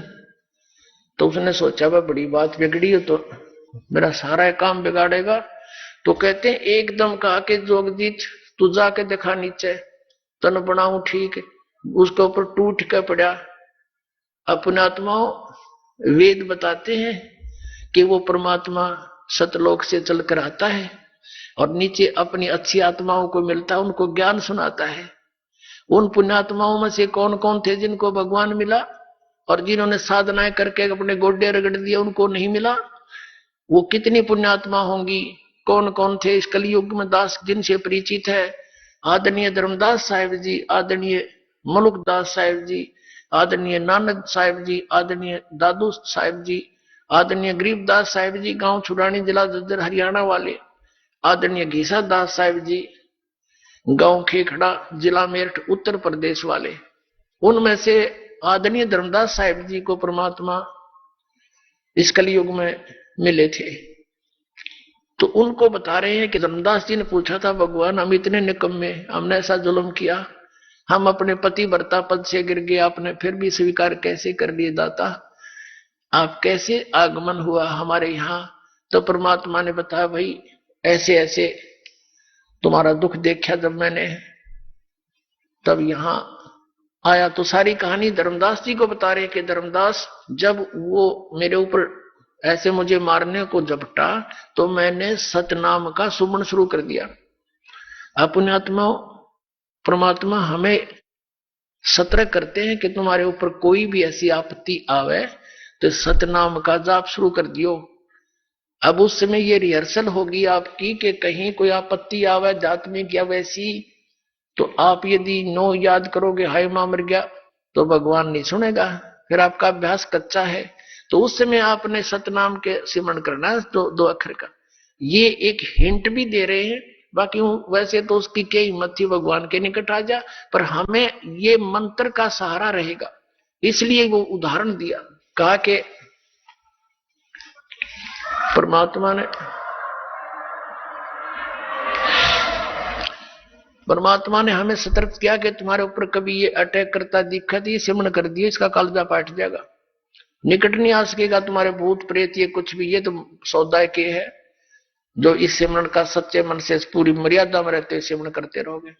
तो उसने सोचा वह बड़ी बात बिगड़ी है, तो मेरा सारा काम बिगाड़ेगा। तो कहते हैं एकदम कहा कि जोगजीत तू जाके देखा नीचे, तन बनाऊ ठीक, उसके ऊपर टूट के पड़ा। अपने आत्माओं वेद बताते हैं कि वो परमात्मा सतलोक से चलकर आता है और नीचे अपनी अच्छी आत्माओं को मिलता है, उनको ज्ञान सुनाता है। उन पुण्यात्माओं में से कौन कौन थे जिनको भगवान मिला, और जिन्होंने साधनाएं करके अपने गोड्डे रगड़ दिए उनको नहीं मिला, वो कितनी पुण्यात्मा होंगी। कौन कौन थे इस कलयुग में दास जिनसे परिचित है? आदरणीय धर्मदास साहिब जी, आदरणीय मलुकदास साहिब जी, आदरणीय नानक साहिब जी, आदरणीय दादू साहिब जी, आदरणीय गरीबदास साहिब जी, गांव छुड़ानी, जिला झज्जर, हरियाणा वाले, आदरणीय घीसा दास साहिब जी, गांव खेखड़ा, जिला मेरठ, उत्तर प्रदेश वाले, उनमें से आदरणीय धर्मदास साहिब जी को परमात्मा इस कलयुग में मिले थे। तो उनको बता रहे हैं कि धर्मदास जी ने पूछा था, भगवान हम इतने निकम्मे, हमने ऐसा जुल्म किया, हम अपने पति वर्ता पद से गिर गए, आपने फिर भी स्वीकार कैसे कर लिए दाता, आप कैसे आगमन हुआ हमारे यहाँ। तो परमात्मा ने बताया, भाई ऐसे ऐसे तुम्हारा दुख देखा जब मैंने, तब यहां आया। तो सारी कहानी धर्मदास जी को बता रहे कि धर्मदास जब वो मेरे ऊपर ऐसे मुझे मारने को झपटा तो मैंने सतनाम का सुमन शुरू कर दिया। अपने आत्मा परमात्मा हमें सतर्क करते हैं कि तुम्हारे ऊपर कोई भी ऐसी आपत्ति आवे तो सतनाम का जाप शुरू कर दियो। अब उस समय ये रिहर्सल होगी आपकी कि कहीं कोई आपत्ति आवे जात में क्या वैसी, तो आप यदि नो याद करोगे हाय मां मर गया तो भगवान नहीं सुनेगा, फिर आपका अभ्यास कच्चा है। तो उस समय आपने सतनाम के सिमरण करना है, दो अक्षर का। ये एक हिंट भी दे रहे हैं, बाकी वैसे तो उसकी क्या हिम्मत थी भगवान के निकट आ जा, पर हमें ये मंत्र का सहारा रहेगा, इसलिए वो उदाहरण दिया। कहा कि परमात्मा ने हमें सतर्क किया कि तुम्हारे ऊपर कभी ये अटैक करता दिखा तो ये सिमरण कर दिए, इसका कालजा पाट जाएगा, निकट नहीं आ सकेगा तुम्हारे भूत प्रेत ये कुछ भी, ये तो सौदा के है। जो इस सिमरण का सच्चे मन से पूरी मर्यादा में रहते सिमरण करते रहोगे।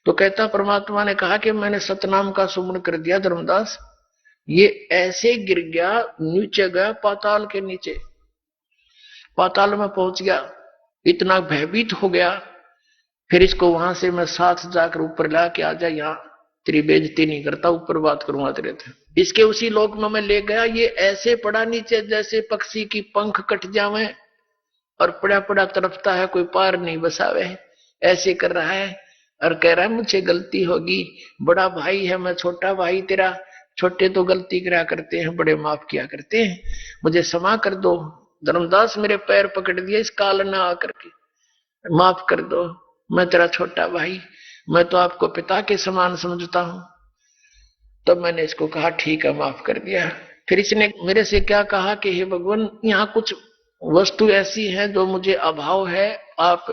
तो कहता परमात्मा ने कहा कि मैंने सतनाम का सुमरण कर दिया धर्मदास, ये ऐसे गिर गया, नीचे गया पाताल के नीचे, पाताल में पहुंच गया, इतना भयभीत हो गया। फिर इसको वहां से मैं साथ जाकर ऊपर ला के आ जा, यहाँ तेरी बेइज्जती नहीं करता, ऊपर बात करूंगा तेरे थे। इसके उसी लोक में मैं ले गया, ये ऐसे पड़ा नीचे जैसे पक्षी की पंख कट जावे और पड़ा पड़ा तड़पता है, कोई पार नहीं बसावे, ऐसे कर रहा है और कह रहा है मुझे गलती होगी, बड़ा भाई है मैं छोटा भाई तेरा, छोटे तो गलती करा करते हैं, बड़े माफ किया करते हैं, मुझे क्षमा कर दो। धर्मदास मेरे पैर पकड़ दिए इस काल न आकर के, माफ कर दो, मैं तेरा छोटा भाई, मैं तो आपको पिता के समान समझता हूं। तब मैंने इसको कहा ठीक है माफ कर दिया। फिर इसने मेरे से क्या कहा कि हे भगवान यहाँ कुछ वस्तु ऐसी है जो मुझे अभाव है, आप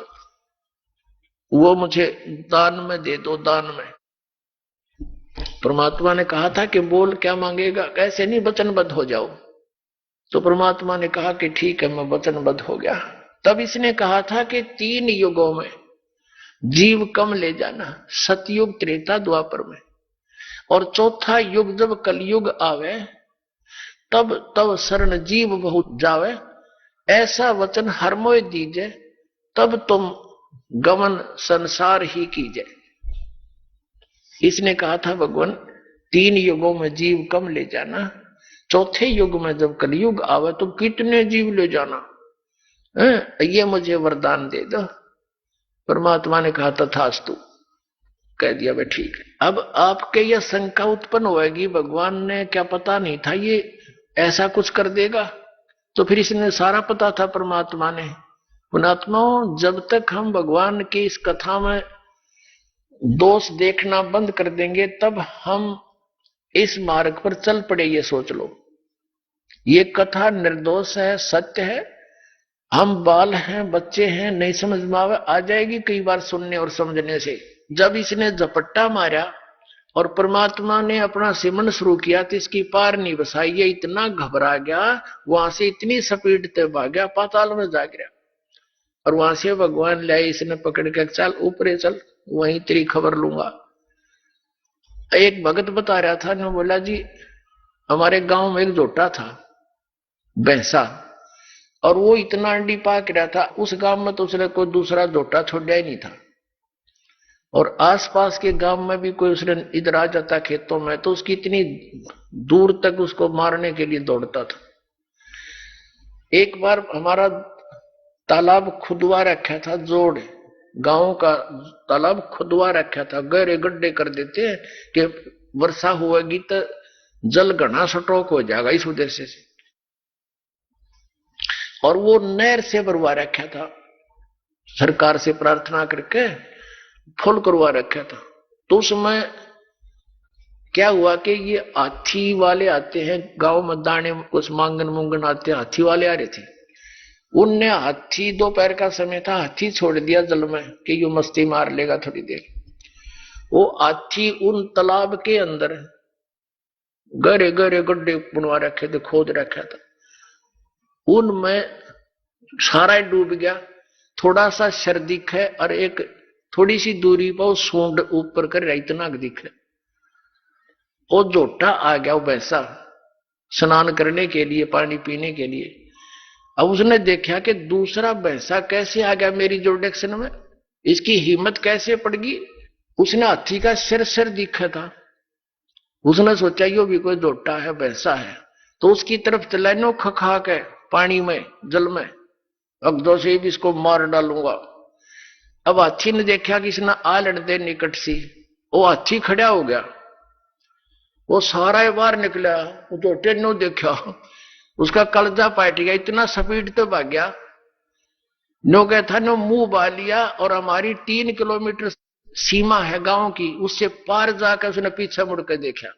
वो मुझे दान में दे दो, दान में। परमात्मा ने कहा था कि बोल क्या मांगेगा, कैसे नहीं वचनबद्ध हो जाओ। तो परमात्मा ने कहा कि ठीक है मैं वचनबद्ध हो गया। तब इसने कहा था कि 3 युगों में जीव कम ले जाना, सतयुग त्रेता द्वापर में, और चौथा युग जब कलयुग आवे तब तब शरण जीव बहुत जावे, ऐसा वचन हर मोय दीजे, तब तुम गमन संसार ही कीजे। इसने कहा था भगवान 3 युगों में जीव कम ले जाना, चौथे युग में जब कलयुग आवे तो कितने जीव ले जाना, ये मुझे वरदान दे दो। परमात्मा ने कहा तथास्तु, कह दिया भाई ठीक है। अब आपके यह शंका उत्पन्न होगी, भगवान ने क्या पता नहीं था ये ऐसा कुछ कर देगा, तो फिर इसने सारा पता था परमात्मा ने। पुणात्माओं, जब तक हम भगवान की इस कथा में दोष देखना बंद कर देंगे तब हम इस मार्ग पर चल पड़े, ये सोच लो। ये कथा निर्दोष है, सत्य है, हम बाल हैं, बच्चे हैं, नहीं समझ में आ जाएगी कई बार सुनने और समझने से। जब इसने झपट्टा मारा और परमात्मा ने अपना सिमरन शुरू किया तो इसकी पार नहीं बसाई, ये इतना घबरा गया, वहां से इतनी स्पीड से भाग गया, पाताल में जा गिरा। और वहां से भगवान लाए, इसने पकड़ के चल ऊपर चल, वहीं तेरी खबर लूंगा। एक भगत बता रहा था, ने बोला जी हमारे गांव में एक जोटा था भैंसा, और वो इतना अंडी पाक रहा था, उस गांव में तो उसने कोई दूसरा जोटा छोड़ा ही नहीं था, और आसपास के गांव में भी कोई उसने इधर आ जाता खेतों में तो उसकी इतनी दूर तक उसको मारने के लिए दौड़ता था। एक बार हमारा तालाब खुदवा रखा था, जोड़ गांव का तालाब खुदवा रखा था, गहरे गड्ढे कर देते हैं कि वर्षा होगी तो जल घना स्टॉक हो जाएगा इस उद्देश्य से, और वो नहर से भरवा रखा था। सरकार से प्रार्थना करके फुल करवा रखा था। तो उसमें क्या हुआ कि ये हाथी वाले आते हैं गांव में दाने कुछ मांगन मुंगन आते हैं, हाथी वाले आ रहे थे। उनने हाथी, दोपहर का समय था, हाथी छोड़ दिया जल में कि यू मस्ती मार लेगा थोड़ी देर। वो हाथी उन तालाब के अंदर गहरे गहरे गड्ढे बनवा रखे थे, खोद रखा था, उनमें सारा डूब गया। थोड़ा सा सर दिखे और एक थोड़ी सी दूरी पर सूंड ऊपर कर इतना दिखे। वो जोटा आ गया, वो भैंसा स्नान करने के लिए, पानी पीने के लिए। अब उसने देखा कि दूसरा भैंसा कैसे आ गया मेरी जोडेक्शन में, इसकी हिम्मत कैसे पड़ गई। उसने हाथी का सिर दिखा था। उसने सोचा यो भी कोई जोटा है, भैंसा है, तो उसकी तरफ चला नो खखा के पानी में, जल में, अगदो से भी इसको मार डालूंगा। अब हाथी ने देखा कि इसने आ लड़ते निकट सी, वो हाथी खड़ा हो गया, वो सारा बाहर निकला। वो जोटे ने देखा, उसका कलजा पाट गया, इतना स्पीड तो भाग गया। नो क्या था, नो मुंह बा लिया और हमारी 3 किलोमीटर सीमा है गांव की, उससे पार जाकर उसने पीछे मुड़कर देखा।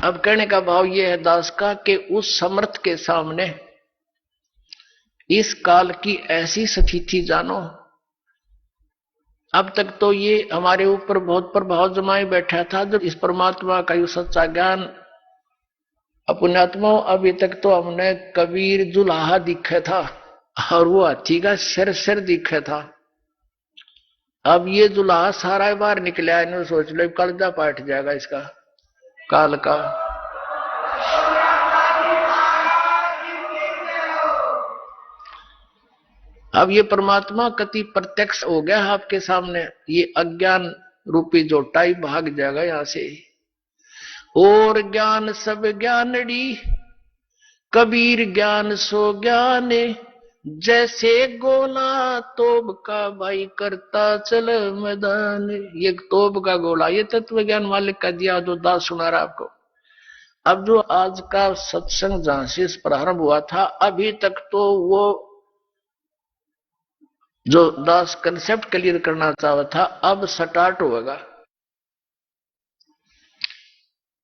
अब कहने का भाव यह है दास का कि उस समर्थ के सामने इस काल की ऐसी स्थिति जानो। अब तक तो ये हमारे ऊपर बहुत प्रभाव जमाए बैठा था, जब इस परमात्मा का ये सच्चा ज्ञान अपने आत्मा, अभी तक तो हमने कबीर जुलाहा दिखा था और वो हाथी का सिर दिखा था। अब ये जुलाहा सारा बाहर निकला है, इन्होंने सोच लो कलजा पाट जाएगा इसका काल का। अब ये परमात्मा कति प्रत्यक्ष हो गया आपके सामने, ये अज्ञान रूपी जोटा ही भाग जाएगा यहां से। और ज्ञान सब ज्ञानड़ी, कबीर ज्ञान सो ज्ञाने, जैसे गोला तोब का भाई करता चल मैदान। ये तोब का गोला, ये तत्व ज्ञान मालिक का दिया जो दास सुना रहा आपको। अब जो आज का सत्संग जहां से प्रारंभ हुआ था, अभी तक तो वो जो दास कंसेप्ट क्लियर करना चाहता था, अब स्टार्ट होगा।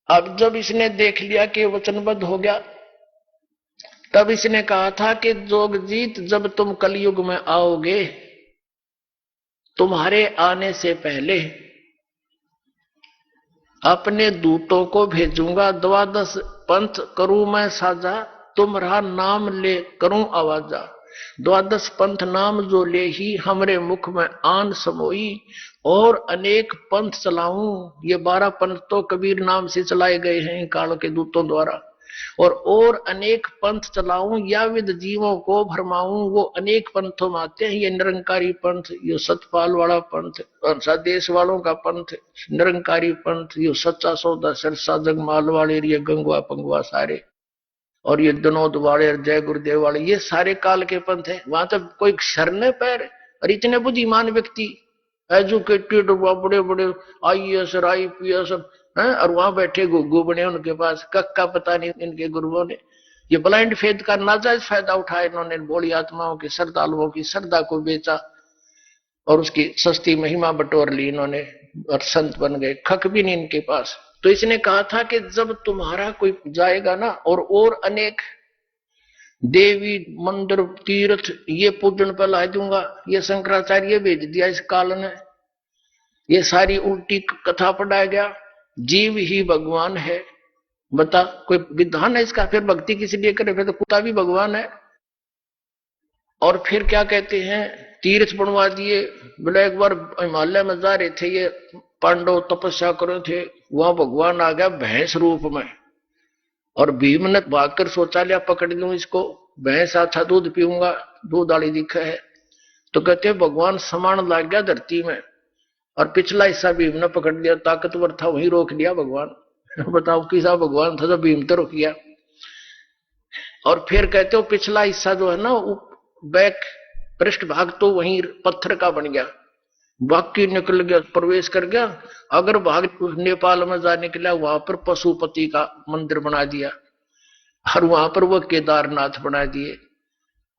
अब जब इसने देख लिया कि वचनबद्ध हो गया, तब इसने कहा था कि जोगजीत, जब तुम कलयुग में आओगे, तुम्हारे आने से पहले अपने दूतों को भेजूंगा, 12 पंथ करूं मैं साजा, तुम्हारा नाम ले करूं आवाजा। 12 पंथ नाम जो ले ही हमरे मुख में आन समोई, और अनेक पंथ चलाऊं। ये 12 पंथ तो कबीर नाम से चलाए गए हैं काल के दूतों द्वारा। और अनेक पंथ चलाऊं, या विद जीवों को भरमाऊं। वो अनेक पंथों में आते हैं, ये निरंकारी पंथ, ये सतपाल वाला पंथ, देश वालों का पंथ, निरंकारी पंथ, ये सच्चा सौदा सरसा जगमाल वाले, ये गंगवा पंगवा सारे, और ये विनोद वाले, जय गुरुदेव वाले, ये सारे काल के पंथ है। वहां तक कोई शरने पैर, और इतने बुद्धिमान व्यक्ति, एजुकेटेड, बड़े बड़े IAS और IPS, और वहां बैठे गुग्गू बने उनके पास, कक्का पता नहीं इनके गुरुओं ने। ये ब्लाइंड फेथ का नाजायज फायदा उठाया इन्होंने, बोली आत्माओं की, श्रद्धालुओं की श्रद्धा को बेचा और उसकी सस्ती महिमा बटोर ली इन्होंने, और संत बन गए, खक भी नहीं इनके पास। तो इसने कहा था कि जब तुम्हारा कोई जाएगा ना, और अनेक देवी मंदिर तीर्थ ये पूजन पर ला दूंगा। ये शंकराचार्य भेज दिया इस काल ने, ये सारी उल्टी कथा पढ़ाया गया, जीव ही भगवान है। बता, कोई विधान है इसका? फिर भक्ति किसी लिए करे, फिर तो कुत्ता भी भगवान है। और फिर क्या कहते हैं, तीर्थ बनवा दिए। बोले एक बार हिमालय में जा रहे थे, ये पांडव तपस्या कर रहे थे, वहां भगवान आ गया भैंस रूप में, और भीम ने भागकर सोचा लिया पकड़ लूं इसको, भैंस अच्छा दूध पीऊंगा, दूध वाली दिखा है। तो कहते भगवान समान लाग गया धरती में, और पिछला हिस्सा भीम ने पकड़ लिया, ताकतवर था वहीं रोक लिया भगवान। बताओ किसा भगवान था जो भीम तो रोक लिया। और फिर कहते हो पिछला हिस्सा जो है ना, बैक पृष्ठ भाग तो वहीं पत्थर का बन गया, बाकी निकल गया, प्रवेश कर गया। अगर भाग नेपाल में जा निकला, वहां पर पशुपति का मंदिर बना दिया और वहां पर वो केदारनाथ बना दिए।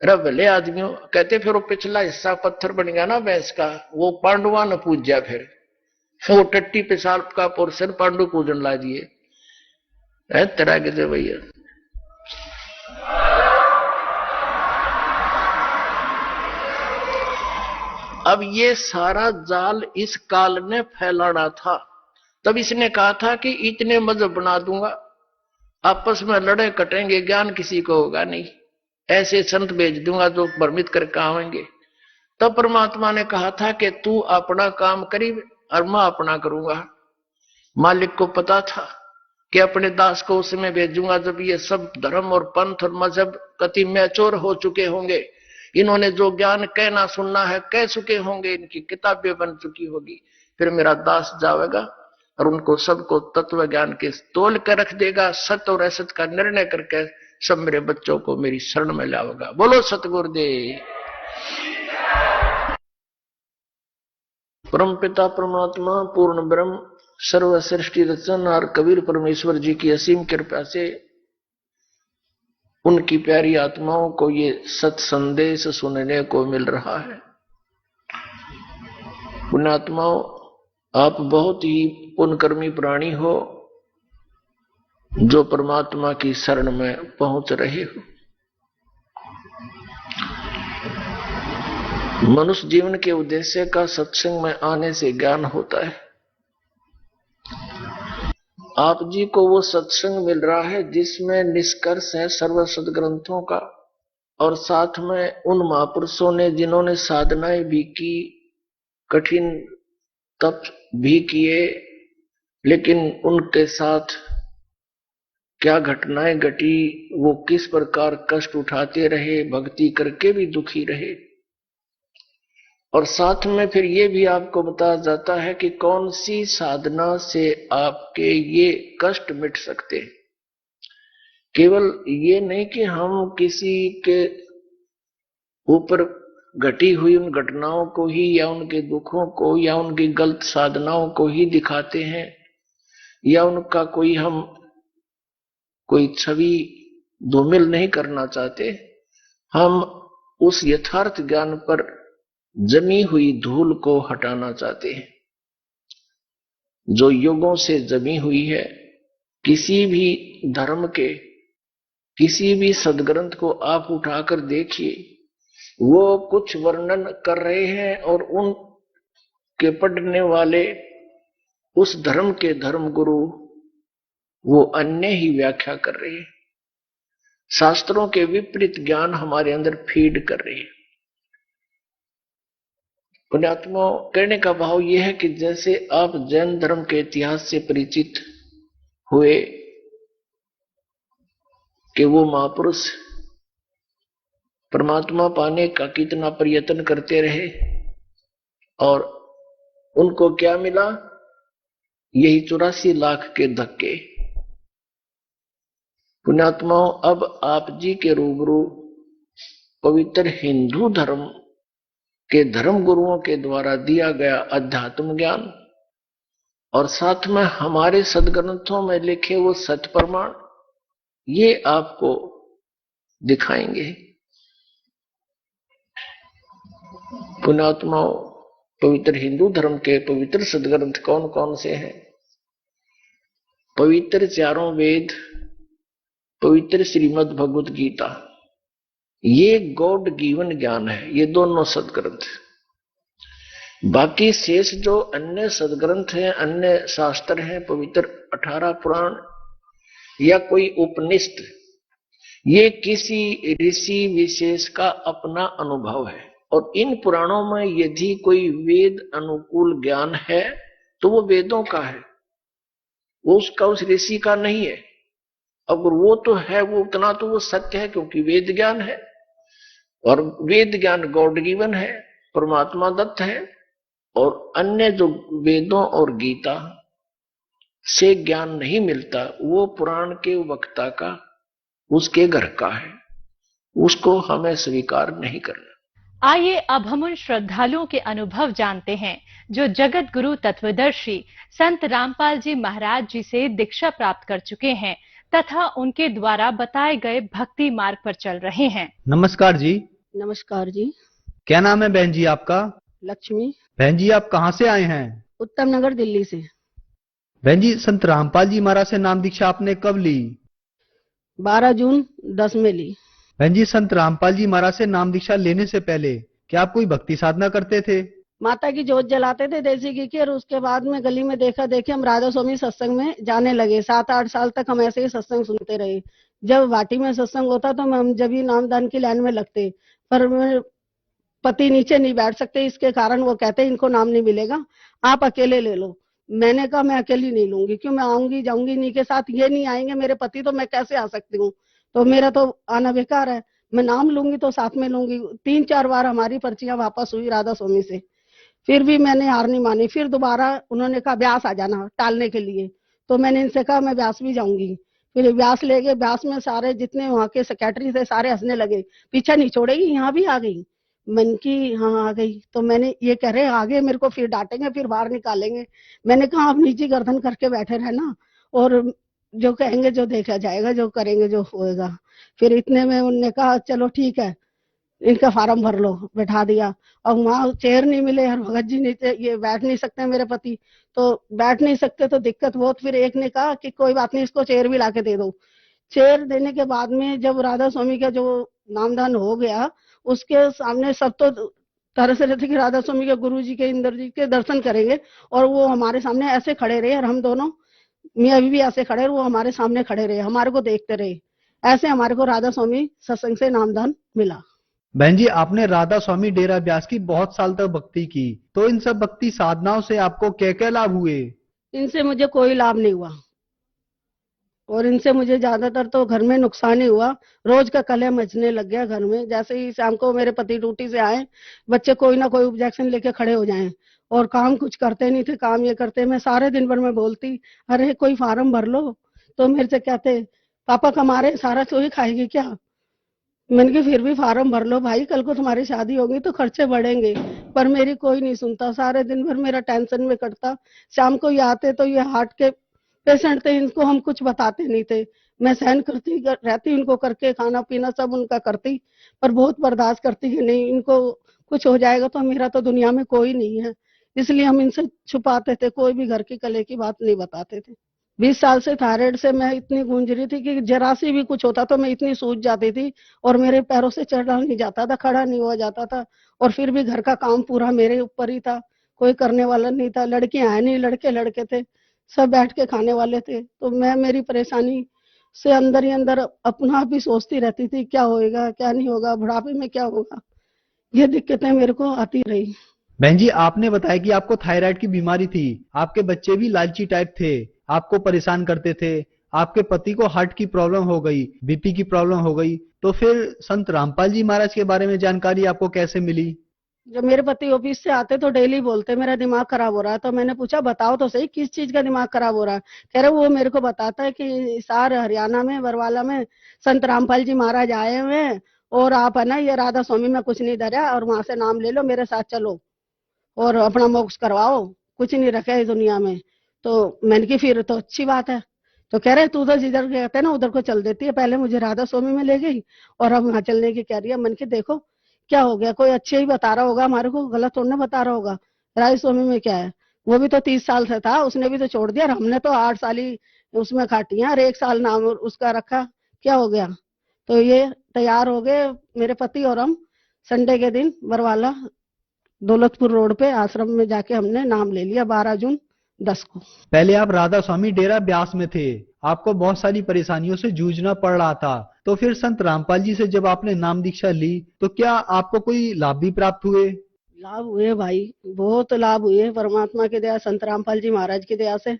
अरे भले आदमियों, कहते फिर वो पिछला हिस्सा पत्थर बन गया ना भैंस का, वो पांडुआ ने पूजा, फिर वो टट्टी पेशाब का पोर्शन पांडु पूजन ला दिए। तरह के भैया अब ये सारा जाल इस काल ने फैलाना था। तब इसने कहा था कि इतने मजहब बना दूंगा, आपस में लड़े कटेंगे, ज्ञान किसी को होगा नहीं, ऐसे संत भेज दूंगा जो भ्रमित करके आवेंगे। तब परमात्मा ने कहा था कि तू अपना काम करी और मैं अपना करूंगा। मालिक को पता था कि अपने दास को उसमें भेजूंगा जब ये सब धर्म और पंथ और मजहब कति मैच्योर हो चुके होंगे, इन्होंने जो ज्ञान कहना सुनना है कह चुके होंगे, इनकी किताबें बन चुकी होगी। फिर मेरा दास जाएगा और उनको सबको तत्व ज्ञान के तोल कर रख देगा, सत्य और असत का निर्णय करके सब मेरे बच्चों को मेरी शरण में लाएगा। बोलो सतगुरुदेव। परम पिता परमात्मा पूर्ण ब्रह्म सर्व सृष्टि रचन और कबीर परमेश्वर जी की असीम कृपा से उनकी प्यारी आत्माओं को ये सत संदेश सुनने को मिल रहा है। पुण्यात्माओं, आप बहुत ही पुण्यकर्मी प्राणी हो जो परमात्मा की शरण में पहुंच रहे हो। मनुष्य जीवन के उद्देश्य का सत्संग में आने से ज्ञान होता है। आप जी को वो सत्संग मिल रहा है जिसमें निष्कर्ष है सर्व सदग्रंथों का, और साथ में उन महापुरुषों ने जिन्होंने साधनाएं भी की, कठिन तप भी किए, लेकिन उनके साथ क्या घटनाएं घटी, वो किस प्रकार कष्ट उठाते रहे, भक्ति करके भी दुखी रहे। और साथ में फिर ये भी आपको बताया जाता है कि कौन सी साधना से आपके ये कष्ट मिट सकते हैं। केवल ये नहीं कि हम किसी के ऊपर घटी हुई उन घटनाओं को ही या उनके दुखों को या उनकी गलत साधनाओं को ही दिखाते हैं, या उनका कोई छवि धूमिल नहीं करना चाहते। हम उस यथार्थ ज्ञान पर जमी हुई धूल को हटाना चाहते हैं जो युगों से जमी हुई है। किसी भी धर्म के किसी भी सदग्रंथ को आप उठाकर देखिए, वो कुछ वर्णन कर रहे हैं और उन के पढ़ने वाले उस धर्म के धर्म गुरु वो अन्य ही व्याख्या कर रहे हैं, शास्त्रों के विपरीत ज्ञान हमारे अंदर फीड कर रहे हैं। पुण्यात्मा, कहने का भाव यह है कि जैसे आप जैन धर्म के इतिहास से परिचित हुए कि वो महापुरुष परमात्मा पाने का कितना प्रयत्न करते रहे और उनको क्या मिला, यही 84 लाख के धक्के। पुण्यात्माओं, अब आप जी के रूबरू पवित्र हिंदू धर्म के धर्म गुरुओं के द्वारा दिया गया अध्यात्म ज्ञान और साथ में हमारे सदग्रंथों में लिखे वो सत्य प्रमाण, ये आपको दिखाएंगे। पुण्यात्माओं, पवित्र हिंदू धर्म के पवित्र सदग्रंथ कौन कौन से हैं? पवित्र चारों वेद, पवित्र श्रीमद् भगवत गीता, ये गॉड गिवन ज्ञान है, ये दोनों सदग्रंथ। बाकी शेष जो अन्य सदग्रंथ हैं, अन्य शास्त्र हैं, पवित्र 18 पुराण या कोई उपनिषद, ये किसी ऋषि विशेष का अपना अनुभव है। और इन पुराणों में यदि कोई वेद अनुकूल ज्ञान है तो वो वेदों का है, वो उसका उस ऋषि का नहीं है। अगर वो तो है, वो उतना तो वो सत्य है क्योंकि वेद ज्ञान है, और वेद ज्ञान गॉड गिवन है, परमात्मा दत्त है। और अन्य जो वेदों और गीता से ज्ञान नहीं मिलता, वो पुराण के वक्ता का, उसके घर का है, उसको हमें स्वीकार नहीं करना। आइए अब हम उन श्रद्धालुओं के अनुभव जानते हैं जो जगत गुरु तत्वदर्शी संत रामपाल जी महाराज जी से दीक्षा प्राप्त कर चुके हैं तथा उनके द्वारा बताए गए भक्ति मार्ग पर चल रहे हैं। नमस्कार जी। नमस्कार जी। क्या नाम है बहन जी आपका? लक्ष्मी। बहन जी आप कहाँ से आए हैं? उत्तम नगर दिल्ली से। बहन जी संत रामपाल जी महाराज से नाम दीक्षा आपने कब ली? 12 जून 10 में ली। बहन जी संत रामपाल जी महाराज से नाम दीक्षा लेने से पहले क्या आप कोई भक्ति साधना करते थे? माता की जोत जलाते थे देसी घी की, और उसके बाद में गली में देखा देखे हम राधा स्वामी सत्संग में जाने लगे। 7-8 साल तक हम ऐसे ही सत्संग सुनते रहे। जब वाटी में सत्संग होता तो हम जब ही नामदान की लाइन में लगते, पर मेरे पति नीचे नहीं बैठ सकते, इसके कारण वो कहते इनको नाम नहीं मिलेगा, आप अकेले ले लो। मैंने कहा मैं अकेली नहीं लूंगी, क्यों, मैं आऊंगी जाऊंगी इन्हीं के साथ, ये नहीं आएंगे मेरे पति तो मैं कैसे आ सकती हूँ, तो मेरा तो आना बेकार है। मैं नाम लूंगी तो साथ में लूंगी। 3-4 बार हमारी पर्चियां वापस हुई राधा स्वामी से, फिर भी मैंने हार नहीं मानी। फिर दोबारा उन्होंने कहा ब्यास आ जाना टालने के लिए, तो मैंने इनसे कहा मैं ब्यास भी जाऊंगी। फिर ब्यास ले गए। ब्यास में सारे जितने वहां के सेक्रेटरी थे सारे हंसने लगे, पीछा नहीं छोड़ेगी, यहाँ भी आ गई। मन की हाँ आ गई। तो मैंने ये कह रहे आगे मेरे को फिर डांटेंगे, फिर बाहर निकालेंगे। मैंने कहा आप नीचे गर्दन करके बैठे रहना, और जो कहेंगे जो देखा जाएगा, जो करेंगे जो होएगा। फिर इतने में उनने कहा चलो ठीक है, इनका फार्म भर लो, बैठा दिया। और वहां चेयर नहीं मिले, और भगत जी नहीं, ये बैठ नहीं सकते मेरे पति, तो बैठ नहीं सकते तो दिक्कत बहुत। फिर एक ने कहा कि कोई बात नहीं, इसको चेयर भी लाके दे दो। चेयर देने के बाद में जब राधा स्वामी का जो नामदान हो गया, उसके सामने सब तो तरस रहे थे कि राधा स्वामी के गुरु जी के इंद्र जी के दर्शन करेंगे, और वो हमारे सामने ऐसे खड़े रहे, और हम दोनों मियाँ बीवी ऐसे खड़े, वो हमारे सामने खड़े रहे, हमारे को देखते रहे। ऐसे हमारे को राधा स्वामी सत्संग से नामदान मिला। बहन जी आपने राधा स्वामी डेरा ब्यास की बहुत साल तक भक्ति की, तो इन सब भक्ति साधनाओं से आपको क्या क्या लाभ हुए? इनसे मुझे कोई लाभ नहीं हुआ, और इनसे मुझे ज्यादातर तो घर में नुकसान ही हुआ। रोज का कलह मचने लग गया घर में। जैसे ही शाम को मेरे पति ड्यूटी से आए, बच्चे कोई ना कोई ऑब्जेक्शन लेके खड़े हो जाएं, और काम कुछ करते नहीं थे, काम ये करते। मैं सारे दिन भर में बोलती अरे कोई फार्म भर लो, तो मेरे से कहते पापा कमा रहे सारा तो ही खाएगी क्या। मैंने कहा फिर भी फार्म भर लो भाई, कल को तुम्हारी शादी होगी तो खर्चे बढ़ेंगे। पर मेरी कोई नहीं सुनता, सारे दिन भर मेरा टेंशन में कटता। शाम को ये आते तो ये हार्ट के पेशेंट थे, इनको हम कुछ बताते नहीं थे। मैं सहन करती रहती, इनको करके खाना पीना सब उनका करती, पर बहुत बर्दाश्त करती कि नहीं इनको कुछ हो जाएगा तो मेरा तो दुनिया में कोई नहीं है। इसलिए हम इनसे छुपाते थे, कोई भी घर की कले की बात नहीं बताते थे। 20 साल से थायराइड से मैं इतनी गूंज रही थी कि जरा सी भी कुछ होता तो मैं इतनी सूज जाती थी, और मेरे पैरों से चढ़ा नहीं जाता था, खड़ा नहीं हुआ जाता था। और फिर भी घर का काम पूरा मेरे ऊपर ही था, कोई करने वाला नहीं था। लड़कियां है नहीं, लड़के लड़के थे, सब बैठ के खाने वाले थे। तो मैं मेरी परेशानी से अंदर ही अंदर अपना आप ही सोचती रहती थी क्या होएगा क्या नहीं होगा, बुढ़ापे में क्या होगा। ये दिक्कतें मेरे को आती रही। बहन जी आपने बताया कि आपको थायराइड की बीमारी थी, आपके बच्चे भी लालची टाइप थे, आपको परेशान करते थे, आपके पति को हार्ट की प्रॉब्लम हो गई, बीपी की प्रॉब्लम हो गई, तो फिर संत रामपाल जी महाराज के बारे में जानकारी आपको कैसे मिली? जब मेरे पति ऑफिस से आते तो डेली बोलते मेरा दिमाग खराब हो रहा है। तो मैंने पूछा बताओ तो सही किस चीज का दिमाग खराब हो रहा है। कह रहे वो मेरे को बताता है कि हिसार हरियाणा में बरवाला में संत रामपाल जी महाराज आए हुए हैं, और आप है ना ये राधा स्वामी में कुछ नहीं धरा, और वहां से नाम ले लो, मेरे साथ चलो और अपना मोक्ष करवाओ, कुछ नहीं रखा है इस दुनिया में। तो मैंने की फिर तो अच्छी बात है। तो कह रहे तू तो जिधर कहते है ना उधर को चल देती है, पहले मुझे राधा स्वामी में ले गई और अब वहां चलने की कह रही है। मन के देखो क्या हो गया, कोई अच्छे ही बता रहा होगा हमारे को, गलत थोड़ा बता रहा होगा। राधा स्वामी में क्या है, वो भी तो 30 साल से था, उसने भी तो छोड़ दिया, और हमने तो 8 साल ही उसमें काटी है, और 1 साल नाम उसका रखा, क्या हो गया। तो ये तैयार हो गए मेरे पति और हम, संडे के दिन बरवाला दौलतपुर रोड पे आश्रम में जाके हमने नाम ले लिया 12 जून 10 को। पहले आप राधा स्वामी डेरा ब्यास में थे, आपको बहुत सारी परेशानियों से जूझना पड़ रहा था, तो फिर संत रामपाल जी से जब आपने नाम दीक्षा ली तो क्या आपको कोई लाभ भी प्राप्त हुए? लाभ हुए भाई, बहुत लाभ हुए परमात्मा की दया, संत रामपाल जी महाराज की दया से।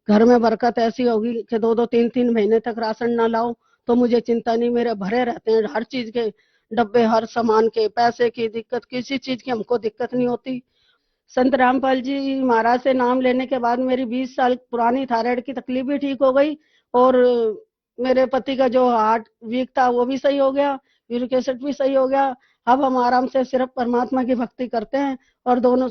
घर में बरकत ऐसी होगी कि 2-2 3-3 महीने तक राशन ना लाओ तो मुझे चिंता नहीं, मेरे भरे रहते हैं हर चीज के डब्बे, हर सामान के, पैसे की दिक्कत, किसी चीज की हमको दिक्कत नहीं होती। संत रामपाल जी महाराज से नाम लेने के बाद मेरी 20 साल पुरानी थायराइड की तकलीफ भी ठीक हो गई, और मेरे पति का जो हार्ट वीक था वो भी सही हो गया, यूरिक एसिड भी सही हो गया, अब हम आराम से सिर्फ परमात्मा की भक्ति करते हैं और दोनों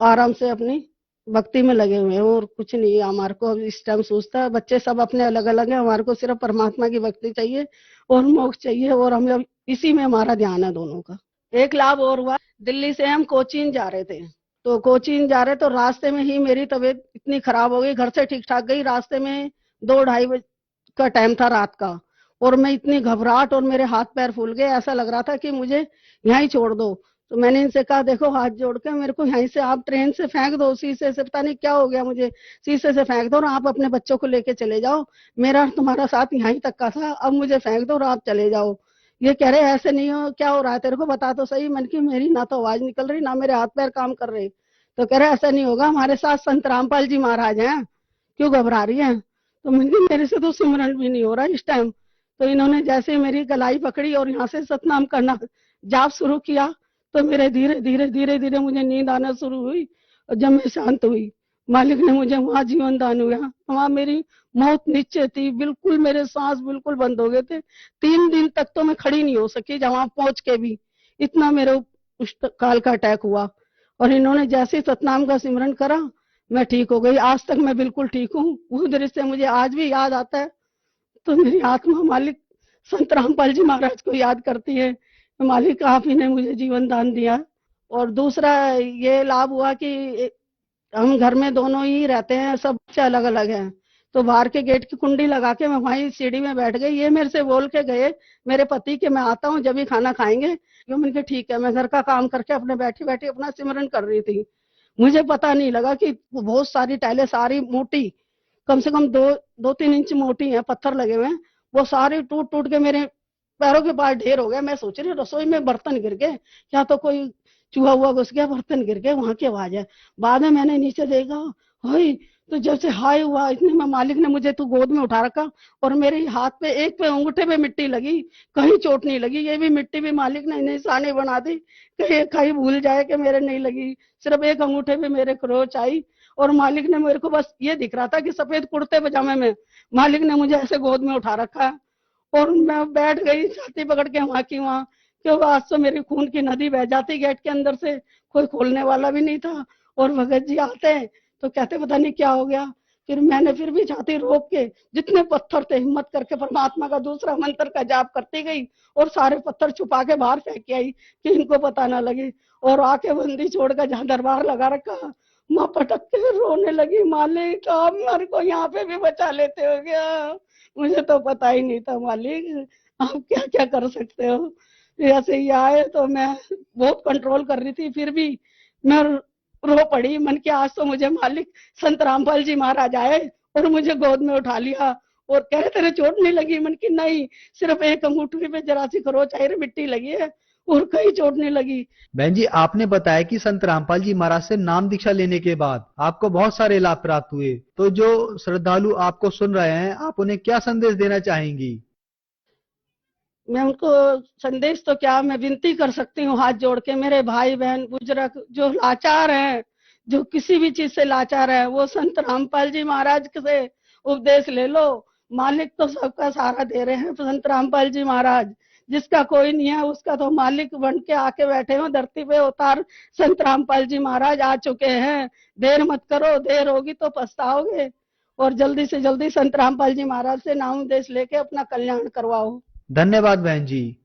आराम से अपनी भक्ति में लगे हुए हैं और कुछ नहीं है हमारे को। अब इस टाइम सोचता है, बच्चे सब अपने अलग अलग हैं, हमारे को सिर्फ परमात्मा की भक्ति चाहिए और मोक्ष चाहिए और हम लोग इसी में हमारा ध्यान है दोनों का। एक लाभ और हुआ, दिल्ली से हम कोचीन जा रहे थे, तो कोचीन जा रहे तो रास्ते में ही मेरी तबीयत इतनी खराब हो गई, घर से ठीक ठाक गई, रास्ते में 2-2:30 बजे का टाइम था रात का और मैं इतनी घबराहट और मेरे हाथ पैर फूल गए, ऐसा लग रहा था कि मुझे यहीं छोड़ दो। तो मैंने इनसे कहा देखो हाथ जोड़ के मेरे को यहीं से आप ट्रेन से फेंक दो, शीशे से, पता नहीं क्या हो गया मुझे, शीशे से फेंक दो और आप अपने बच्चों को लेके चले जाओ, मेरा तुम्हारा साथ यहीं तक का था, अब मुझे फेंक दो और आप चले जाओ। ये कह रहे ऐसे नहीं हो, क्या हो रहा है तेरे को, बता तो सही। मैंने की मेरी ना तो आवाज निकल रही ना मेरे हाथ पैर काम कर रहे। तो कह रहे ऐसा नहीं होगा, हमारे साथ संत रामपाल जी महाराज हैं, क्यों घबरा रही है। तो मैंने कहा मेरे से तो सिमरन भी नहीं हो रहा इस टाइम। तो इन्होंने जैसे मेरी गलाई पकड़ी और यहाँ से सतनाम करना जाप शुरू किया तो मेरे धीरे धीरे धीरे धीरे मुझे नींद आना शुरू हुई और जब मैं शांत हुई मालिक ने मुझे वहां जीवन दान हुआ। वहां मेरी मौत नीचे थी, बिल्कुल मेरे सांस बिल्कुल बंद हो गए थे। 3 दिन तक तो मैं खड़ी नहीं हो सकी, जहां पहुंच के भी इतना मेरे उस काल का अटैक हुआ। और इन्होंने जैसे सतनाम का सिमरन करा मैं ठीक हो गई, आज तक मैं बिल्कुल ठीक हूँ। वो दृश्य मुझे आज भी याद आता है तो मेरी आत्मा मालिक संत रामपाल जी महाराज को याद करती है, मालिक आप ही ने मुझे जीवन दान दिया। और दूसरा ये लाभ हुआ कि हम घर में दोनों ही रहते हैं, सब बच्चे अलग अलग हैं, तो बाहर के गेट की कुंडी लगा के मैं वहीं सीढ़ी में बैठ गई। ये मेरे से बोल के गए मेरे पति के मैं आता हूँ जब भी खाना खाएंगे। जो मैंने कहा ठीक है, मैं घर का काम करके अपने बैठी बैठी अपना सिमरन कर रही थी। मुझे पता नहीं लगा कि बहुत सारी टाइलें सारी मोटी, कम से कम 2-3 इंच मोटी है, पत्थर लगे हुए हैं, वो सारे टूट टूट के मेरे पैरों के पास ढेर हो गया। मैं सोच रही रसोई में बर्तन गिर गए, क्या तो कोई चूहा हुआ घुस गया, बर्तन गिर गए, वहां की आवाज है। बाद में मैंने नीचे देखा, हाय, तो जब से हाय हुआ इतने में मालिक ने मुझे तो गोद में उठा रखा और मेरे हाथ पे एक पे अंगूठे पे मिट्टी लगी, कहीं चोट नहीं लगी। ये भी मिट्टी भी मालिक ने निशानी बना दी, कहीं भूल जाए कि मेरे नहीं लगी, सिर्फ एक अंगूठे पे मेरे खरोच आई। और मालिक ने मेरे को बस ये दिख रहा था कि सफेद कुर्ते पजामे में मालिक ने मुझे ऐसे गोद में उठा रखा है। और मैं बैठ गई छाती पकड़ के वहां की वहां, क्योंकि आज तो मेरी खून की नदी बह जाती गेट के अंदर से, कोई खोलने वाला भी नहीं था। और भगत जी आते तो कहते पता नहीं क्या हो गया। फिर मैंने फिर भी छाती रोक के जितने पत्थर थे हिम्मत करके परमात्मा का दूसरा मंत्र का जाप करती गई और सारे पत्थर छुपा के बाहर फेंक के आई कि इनको पता ना लगे। और आके बंदी छोड़कर जहाँ दरबार लगा रखा, माँ पटक के रोने लगी, मालिक आप मेरे को यहाँ पे भी बचा लेते हो क्या, मुझे तो पता ही नहीं था मालिक आप क्या क्या कर सकते हो। ऐसे ही आए तो मैं बहुत कंट्रोल कर रही थी, फिर भी मैं रो पड़ी। मन के आज तो मुझे मालिक संत रामपाल जी महाराज आए और मुझे गोद में उठा लिया और कह रहे तेरे चोट नहीं लगी। मन की नहीं, सिर्फ एक अंगूठी पे जरा सी खरोच आई, मिट्टी लगी है और कहीं चोट नहीं लगी। बहन जी आपने बताया कि संत रामपाल जी महाराज से नाम दीक्षा लेने के बाद आपको बहुत सारे लाभ प्राप्त हुए, तो जो श्रद्धालु आपको सुन रहे हैं आप उन्हें क्या संदेश देना चाहेंगी? मैं उनको संदेश तो क्या, मैं विनती कर सकती हूँ हाथ जोड़ के, मेरे भाई बहन बुजुर्ग जो लाचार हैं, जो किसी भी चीज से लाचार है, वो संत रामपाल जी महाराज से उपदेश ले लो। मालिक तो सबका सहारा दे रहे हैं, संत रामपाल जी महाराज, जिसका कोई नहीं है उसका तो मालिक बन के आके बैठे हो धरती पे। अवतार संत रामपाल जी महाराज आ चुके हैं, देर मत करो, देर होगी तो पछताओगे। और जल्दी से जल्दी संत रामपाल जी महाराज से नाम उपदेश लेके अपना कल्याण करवाओ। धन्यवाद बहन जी।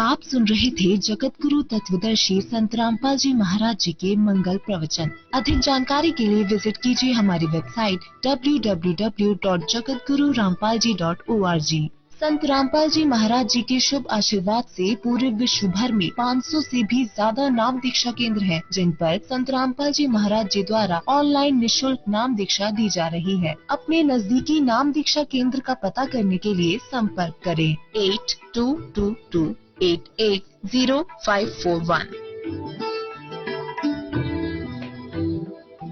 आप सुन रहे थे जगत गुरु तत्वदर्शी संत रामपाल जी महाराज जी के मंगल प्रवचन। अधिक जानकारी के लिए विजिट कीजिए हमारी वेबसाइट www.jagatgururampalji.org। संत रामपाल जी महाराज जी के शुभ आशीर्वाद से पूरे विश्व भर में 500 से भी ज्यादा नाम दीक्षा केंद्र हैं, जिन पर संत रामपाल जी महाराज जी द्वारा ऑनलाइन निःशुल्क नाम दीक्षा दी जा रही है। अपने नजदीकी नाम दीक्षा केंद्र का पता करने के लिए संपर्क करें 8222880541।